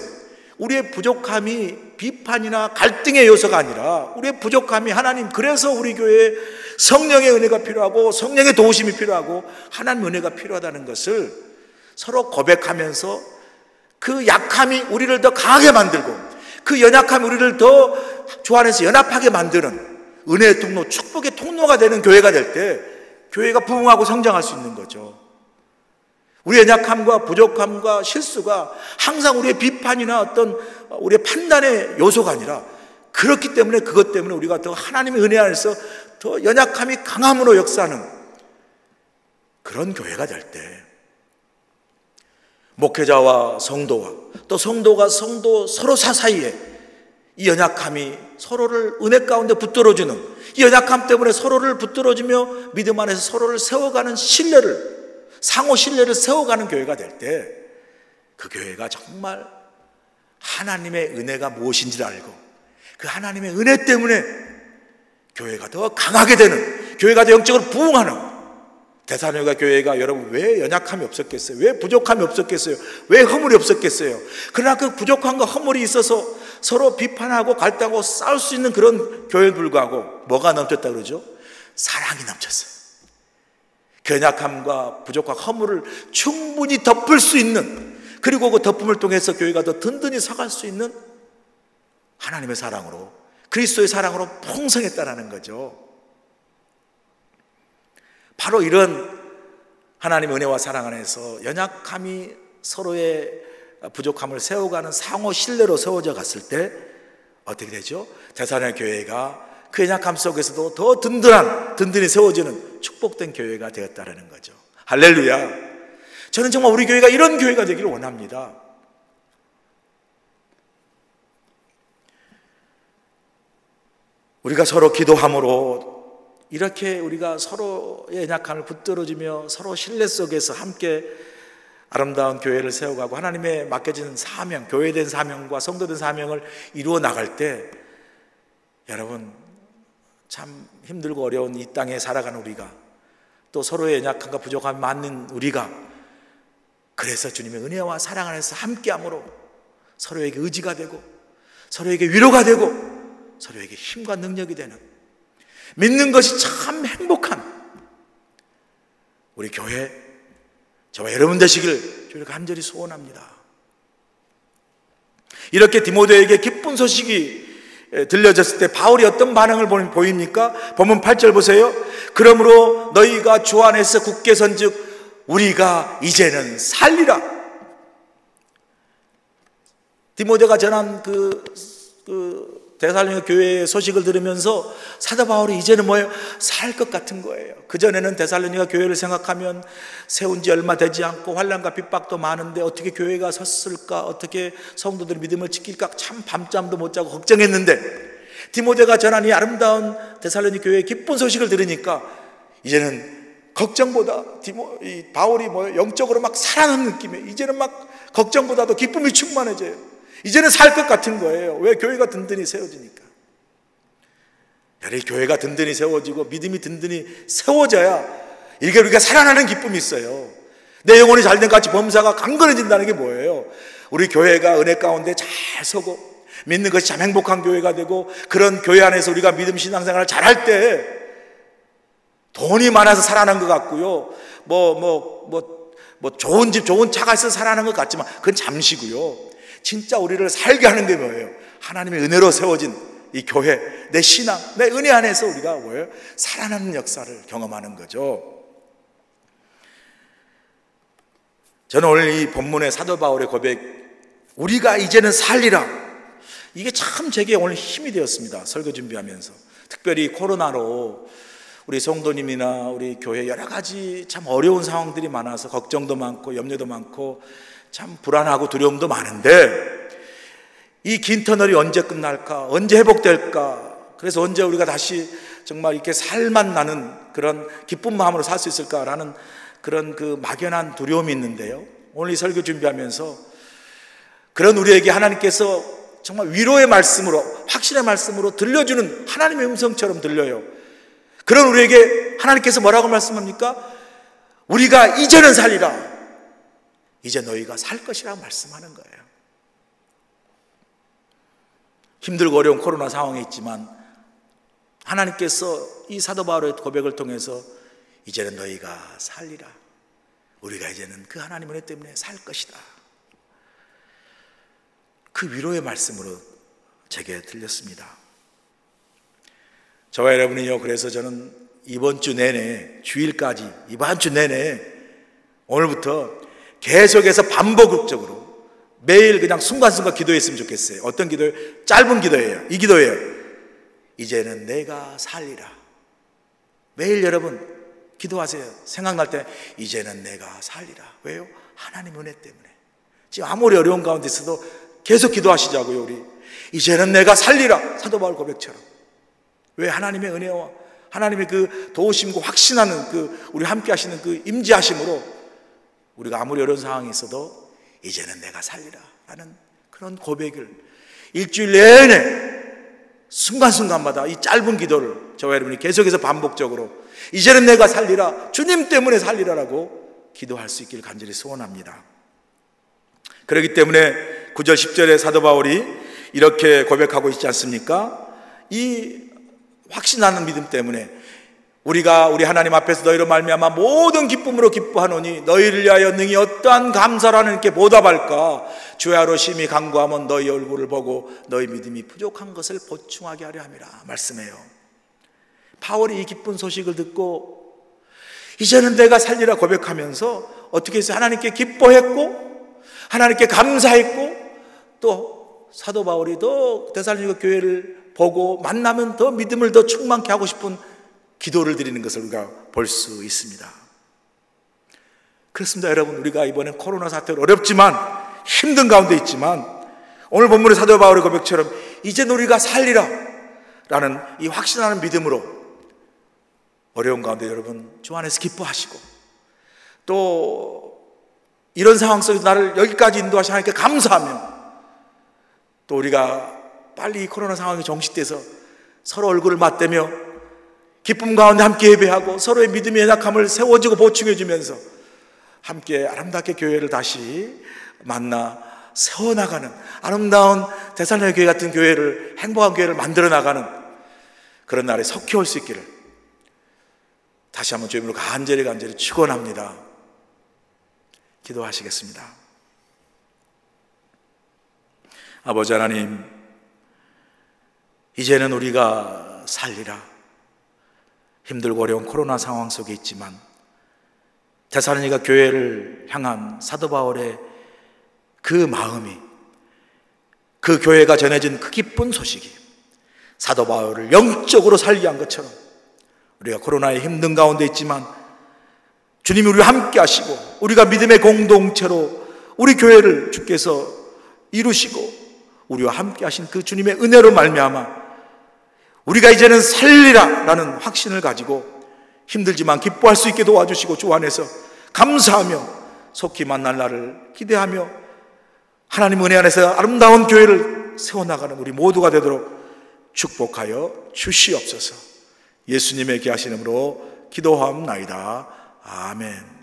우리의 부족함이 비판이나 갈등의 요소가 아니라 우리의 부족함이 하나님, 그래서 우리 교회에 성령의 은혜가 필요하고 성령의 도우심이 필요하고 하나님 은혜가 필요하다는 것을 서로 고백하면서 그 약함이 우리를 더 강하게 만들고 그 연약함이 우리를 더 주 안에서 연합하게 만드는 은혜의 통로, 축복의 통로가 되는 교회가 될 때 교회가 부흥하고 성장할 수 있는 거죠. 우리의 연약함과 부족함과 실수가 항상 우리의 비판이나 어떤 우리의 판단의 요소가 아니라, 그렇기 때문에 그것 때문에 우리가 더 하나님의 은혜 안에서 더 연약함이 강함으로 역사하는 그런 교회가 될 때 목회자와 성도와 또 성도가 성도 서로 사이에 이 연약함이 서로를 은혜 가운데 붙들어주는, 이 연약함 때문에 서로를 붙들어주며 믿음 안에서 서로를 세워가는 신뢰를, 상호 신뢰를 세워가는 교회가 될 때 그 교회가 정말 하나님의 은혜가 무엇인지를 알고 그 하나님의 은혜 때문에 교회가 더 강하게 되는, 교회가 더 영적으로 부흥하는, 데살로니가 교회가 여러분 왜 연약함이 없었겠어요? 왜 부족함이 없었겠어요? 왜 허물이 없었겠어요? 그러나 그 부족함과 허물이 있어서 서로 비판하고 갈등하고 싸울 수 있는 그런 교회에 불구하고 뭐가 넘쳤다 그러죠? 사랑이 넘쳤어요. 그 연약함과 부족함과 허물을 충분히 덮을 수 있는, 그리고 그 덮음을 통해서 교회가 더 든든히 서갈 수 있는 하나님의 사랑으로, 그리스도의 사랑으로 풍성했다라는 거죠. 바로 이런 하나님의 은혜와 사랑 안에서 연약함이 서로의 부족함을 세워가는 상호 신뢰로 세워져 갔을 때 어떻게 되죠? 데살로니가 교회가 그 연약함 속에서도 더 든든히 세워지는 축복된 교회가 되었다는 거죠. 할렐루야. 저는 정말 우리 교회가 이런 교회가 되기를 원합니다. 우리가 서로 기도함으로 이렇게 우리가 서로의 연약함을 붙들어주며 서로 신뢰 속에서 함께 아름다운 교회를 세워가고 하나님의 맡겨진 사명, 교회된 사명과 성도된 사명을 이루어 나갈 때 여러분 참 힘들고 어려운 이 땅에 살아가는 우리가, 또 서로의 연약함과 부족함이 맞는 우리가, 그래서 주님의 은혜와 사랑 안에서 함께함으로 서로에게 의지가 되고 서로에게 위로가 되고 서로에게 힘과 능력이 되는, 믿는 것이 참 행복한 우리 교회, 저와 여러분 되시길 주를 간절히 소원합니다. 이렇게 디모데에게 기쁜 소식이 들려졌을 때 바울이 어떤 반응을 보입니까? 본문 8절 보세요. 그러므로 너희가 주 안에서 굳게 선즉 우리가 이제는 살리라. 디모데가 전한 데살로니가 교회의 소식을 들으면서 사도 바울이 이제는 뭐예요? 살 것 같은 거예요. 그전에는 데살로니가 교회를 생각하면 세운 지 얼마 되지 않고 환난과 핍박도 많은데 어떻게 교회가 섰을까, 어떻게 성도들의 믿음을 지킬까 참 밤잠도 못 자고 걱정했는데, 디모데가 전한 이 아름다운 데살로니가 교회의 기쁜 소식을 들으니까 이제는 걱정보다 바울이 영적으로 막 살아나는 느낌이에요. 이제는 막 걱정보다도 기쁨이 충만해져요. 이제는 살 것 같은 거예요. 왜? 교회가 든든히 세워지니까. 여러분, 교회가 든든히 세워지고 믿음이 든든히 세워져야 이렇게 우리가 살아나는 기쁨이 있어요. 내 영혼이 잘된 같이 범사가 강건해진다는 게 뭐예요? 우리 교회가 은혜 가운데 잘 서고 믿는 것이 참 행복한 교회가 되고, 그런 교회 안에서 우리가 믿음 신앙생활을 잘할 때 돈이 많아서 살아난 것 같고요, 좋은 집 좋은 차가 있어서 살아난 것 같지만 그건 잠시고요. 진짜 우리를 살게 하는 게 뭐예요? 하나님의 은혜로 세워진 이 교회, 내 신앙, 내 은혜 안에서 우리가 뭐예요? 살아나는 역사를 경험하는 거죠. 저는 오늘 이 본문의 사도 바울의 고백, 우리가 이제는 살리라, 이게 참 제게 오늘 힘이 되었습니다. 설교 준비하면서. 특별히 코로나로 우리 성도님이나 우리 교회 여러 가지 참 어려운 상황들이 많아서 걱정도 많고 염려도 많고 참 불안하고 두려움도 많은데, 이 긴 터널이 언제 끝날까, 언제 회복될까, 그래서 언제 우리가 다시 정말 이렇게 살만 나는 그런 기쁜 마음으로 살 수 있을까라는 그런 그 막연한 두려움이 있는데요, 오늘 이 설교 준비하면서 그런 우리에게 하나님께서 정말 위로의 말씀으로, 확신의 말씀으로 들려주는 하나님의 음성처럼 들려요. 그런 우리에게 하나님께서 뭐라고 말씀합니까? 우리가 이제는 살리라, 이제 너희가 살 것이라고 말씀하는 거예요. 힘들고 어려운 코로나 상황에 있지만 하나님께서 이 사도 바울의 고백을 통해서 이제는 너희가 살리라, 우리가 이제는 그 하나님 은혜 때문에 살 것이다, 그 위로의 말씀으로 제게 들렸습니다. 저와 여러분이요, 그래서 저는 이번 주 내내, 주일까지 이번 주 내내 오늘부터 계속해서 반복적으로 매일 그냥 순간순간 기도했으면 좋겠어요. 어떤 기도예요? 짧은 기도예요. 이 기도예요. 이제는 내가 살리라. 매일 여러분 기도하세요. 생각날 때 이제는 내가 살리라. 왜요? 하나님 은혜 때문에. 지금 아무리 어려운 가운데 있어도 계속 기도하시자고요. 우리 이제는 내가 살리라, 사도 바울 고백처럼. 왜? 하나님의 은혜와 하나님의 그 도우심과 확신하는 그 우리 함께 하시는 그 임재하심으로 우리가 아무리 어려운 상황이 있어도 이제는 내가 살리라 하는 그런 고백을 일주일 내내 순간순간마다 이 짧은 기도를 저와 여러분이 계속해서 반복적으로 이제는 내가 살리라, 주님 때문에 살리라라고 기도할 수 있기를 간절히 소원합니다. 그렇기 때문에 9절 10절에 사도 바울이 이렇게 고백하고 있지 않습니까? 이 확신하는 믿음 때문에 우리가 우리 하나님 앞에서 너희로 말미암아 모든 기쁨으로 기뻐하노니 너희를 위하여 능히 어떠한 감사를 하나님께 보답할까? 주야로 심히 간구하면 너희 얼굴을 보고 너희 믿음이 부족한 것을 보충하게 하려 함이라 말씀해요. 바울이 이 기쁜 소식을 듣고 이제는 내가 살리라 고백하면서 어떻게 해서 하나님께 기뻐했고 하나님께 감사했고 또 사도 바울이 더 데살로니가 교회를 보고 만나면 더 믿음을 더 충만케 하고 싶은 기도를 드리는 것을 우리가 볼 수 있습니다. 그렇습니다. 여러분, 우리가 이번에 코로나 사태로 어렵지만 힘든 가운데 있지만 오늘 본문의 사도 바울의 고백처럼 이제 우리가 살리라 라는 이 확신하는 믿음으로 어려운 가운데 여러분 주 안에서 기뻐하시고 또 이런 상황 속에서 나를 여기까지 인도하신 하나님께 감사하며 또 우리가 빨리 이 코로나 상황이 종식돼서 서로 얼굴을 맞대며 기쁨 가운데 함께 예배하고 서로의 믿음의 연약함을 세워주고 보충해주면서 함께 아름답게 교회를 다시 만나 세워나가는 아름다운 데살로니가 교회 같은 교회를, 행복한 교회를 만들어 나가는 그런 날에 속히 올 수 있기를 다시 한번 주님으로 간절히 축원합니다. 기도하시겠습니다. 아버지 하나님, 이제는 우리가 살리라. 힘들고 어려운 코로나 상황 속에 있지만 데살로니가 교회를 향한 사도 바울의 그 마음이, 그 교회가 전해진 그 기쁜 소식이 사도 바울을 영적으로 살게 한 것처럼 우리가 코로나의 힘든 가운데 있지만 주님이 우리와 함께 하시고 우리가 믿음의 공동체로 우리 교회를 주께서 이루시고 우리와 함께 하신 그 주님의 은혜로 말미암아 우리가 이제는 살리라 라는 확신을 가지고 힘들지만 기뻐할 수 있게 도와주시고 주 안에서 감사하며 속히 만날 날을 기대하며 하나님 은혜 안에서 아름다운 교회를 세워나가는 우리 모두가 되도록 축복하여 주시옵소서. 예수님의 귀하신 이름으로 기도하옵나이다. 아멘.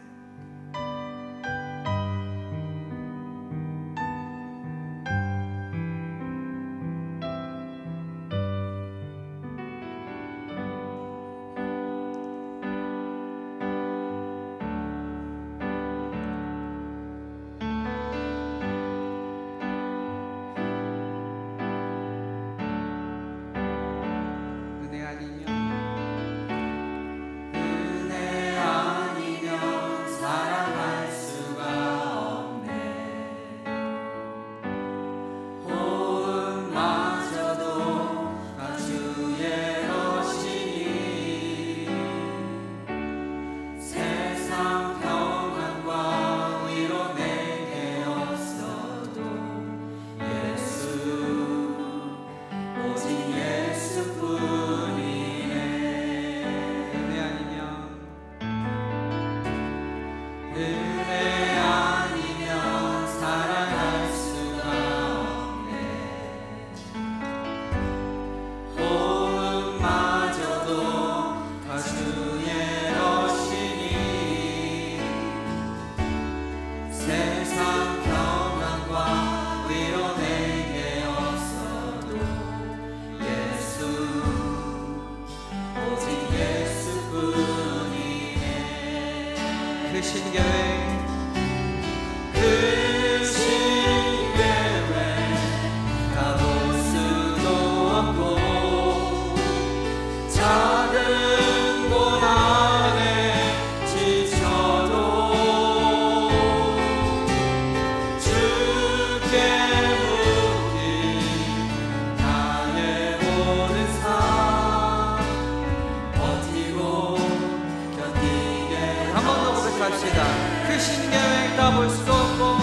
크신 계획 다 볼 수 없고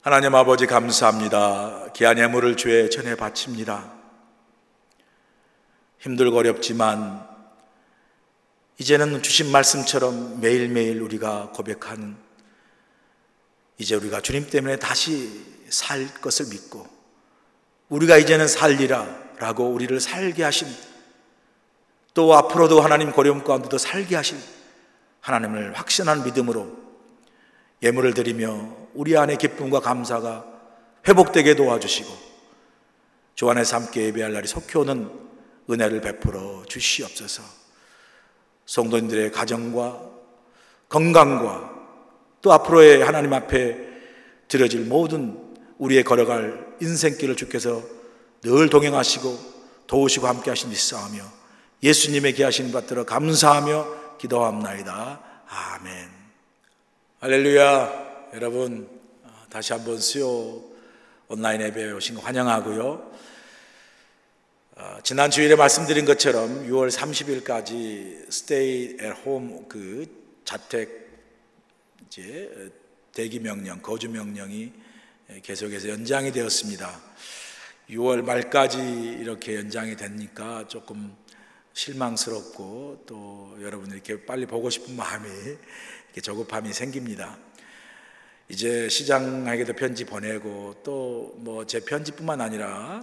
하나님 아버지 감사합니다. 귀한 예물을 주의 전에 바칩니다. 힘들고 어렵지만 이제는 주신 말씀처럼 매일매일 우리가 고백하는, 이제 우리가 주님 때문에 다시 살 것을 믿고 우리가 이제는 살리라 라고 우리를 살게 하신, 또 앞으로도 하나님 고려움 가운데도 살게 하실 하나님을 확신한 믿음으로 예물을 드리며 우리 안의 기쁨과 감사가 회복되게 도와주시고 주 안에서 함께 예배할 날이 속히 오는 은혜를 베풀어 주시옵소서. 성도님들의 가정과 건강과 또 앞으로의 하나님 앞에 드려질 모든 우리의 걸어갈 인생길을 주께서 늘 동행하시고 도우시고 함께 하신 믿사오며 예수님의 귀하신 받들어 감사하며 기도합나이다. 아멘. 할렐루야. 여러분 다시 한번 수요 온라인 예배에 오신 거 환영하고요. 지난 주일에 말씀드린 것처럼 6월 30일까지 Stay at Home 그 자택 이제 대기 명령, 거주 명령이 계속해서 연장이 되었습니다. 6월 말까지 이렇게 연장이 되니까 조금 실망스럽고 또 여러분들 이렇게 빨리 보고 싶은 마음이 이렇게 조급함이 생깁니다. 이제 시장에게도 편지 보내고 또 뭐 제 편지뿐만 아니라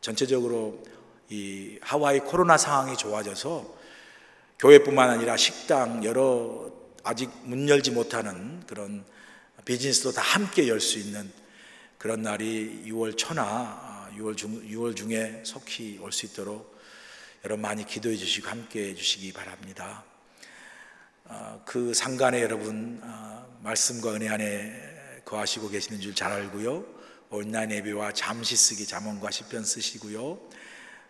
전체적으로 이 하와이 코로나 상황이 좋아져서 교회뿐만 아니라 식당, 여러 아직 문 열지 못하는 그런 비즈니스도 다 함께 열 수 있는 그런 날이 6월 초나 6월 중에 속히 올 수 있도록 여러분 많이 기도해 주시고 함께 해 주시기 바랍니다. 그 상간에 여러분 말씀과 은혜 안에 거하시고 계시는 줄 잘 알고요. 온라인 예배와 잠시 쓰기 잠언과 시편 쓰시고요.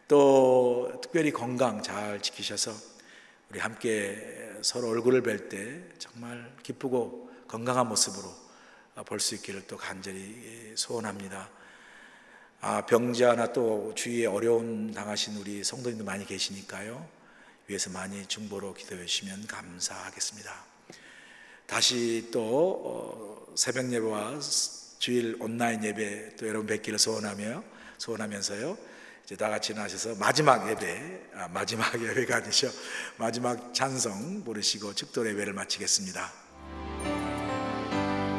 또 특별히 건강 잘 지키셔서 우리 함께 서로 얼굴을 뵐 때 정말 기쁘고 건강한 모습으로 볼 수 있기를 또 간절히 소원합니다. 병자나 또 주위에 어려움 당하신 우리 성도님들 많이 계시니까요. 위에서 많이 중보로 기도해 주시면 감사하겠습니다. 다시 또 새벽 예배와 주일 온라인 예배 또 여러분 뵙기를 소원하면서요. 이제 다 같이 나셔서 마지막 예배가 아니죠. 마지막 찬송 부르시고 축도 예배를 마치겠습니다.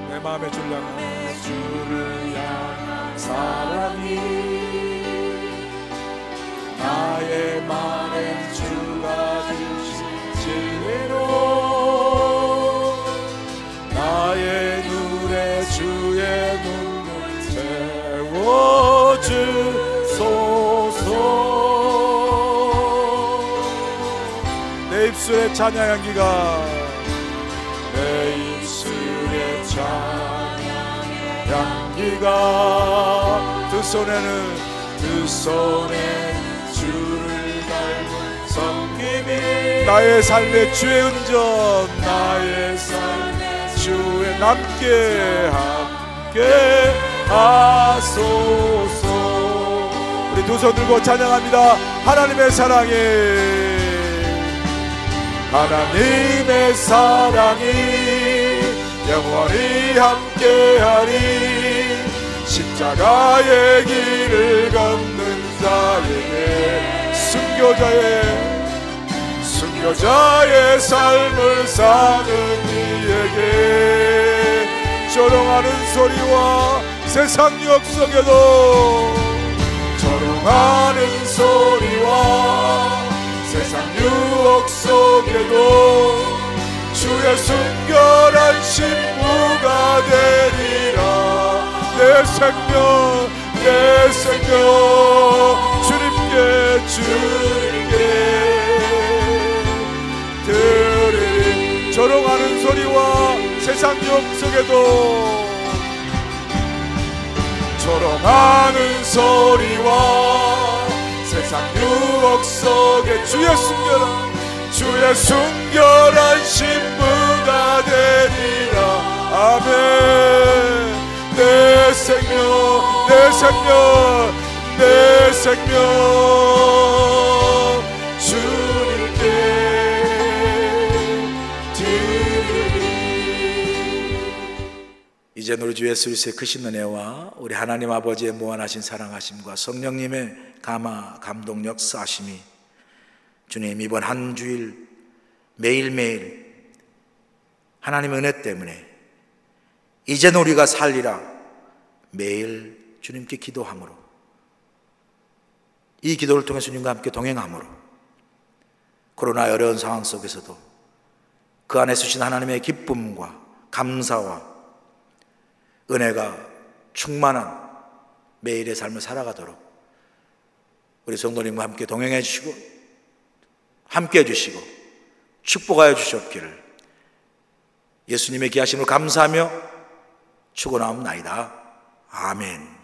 내 마음의 주를 향한 사랑이 나의 마음엔 주가 주신 진리로 나의 눈에 주의 눈을 채워주소서. 내 입술의 찬양 향기가 내 입술의 찬양 향기가 두 손에 주를 닮은 섬김이 나의 삶의 주의 은전 나의 삶의 주의 남게 함께 하소서. 우리 두 손 들고 찬양합니다. 하나님의 사랑이 영원히 함께하리. 십자가의 길을 걷는 자에게 순교자의 삶을 사는 이에게 조롱하는 소리와 세상 유혹 속에도 주의 순결한 신부가 되리라. 내 생명 주님께 드리리. 조롱하는 소리와 세상 유혹 속에도 조롱하는 소리와 세상 유혹 속에 주의 순결한 신부가 되리라. 아멘. 내 생명 주님께 드리리. 이제 우리 주 예수 그리스도의 크신 은혜와 우리 하나님 아버지의 무한하신 사랑하심과 성령님의 감동 역사하심이 주님 이번 한 주일 매일매일 하나님의 은혜 때문에 이제는 우리가 살리라 매일 주님께 기도함으로, 이 기도를 통해 주님과 함께 동행함으로 코로나의 어려운 상황 속에서도 그 안에 주신 하나님의 기쁨과 감사와 은혜가 충만한 매일의 삶을 살아가도록 우리 성도님과 함께 동행해 주시고 함께 해주시고 축복하여 주셨기를 예수님의 귀하심을 감사하며 축원하옵나이다. 아멘.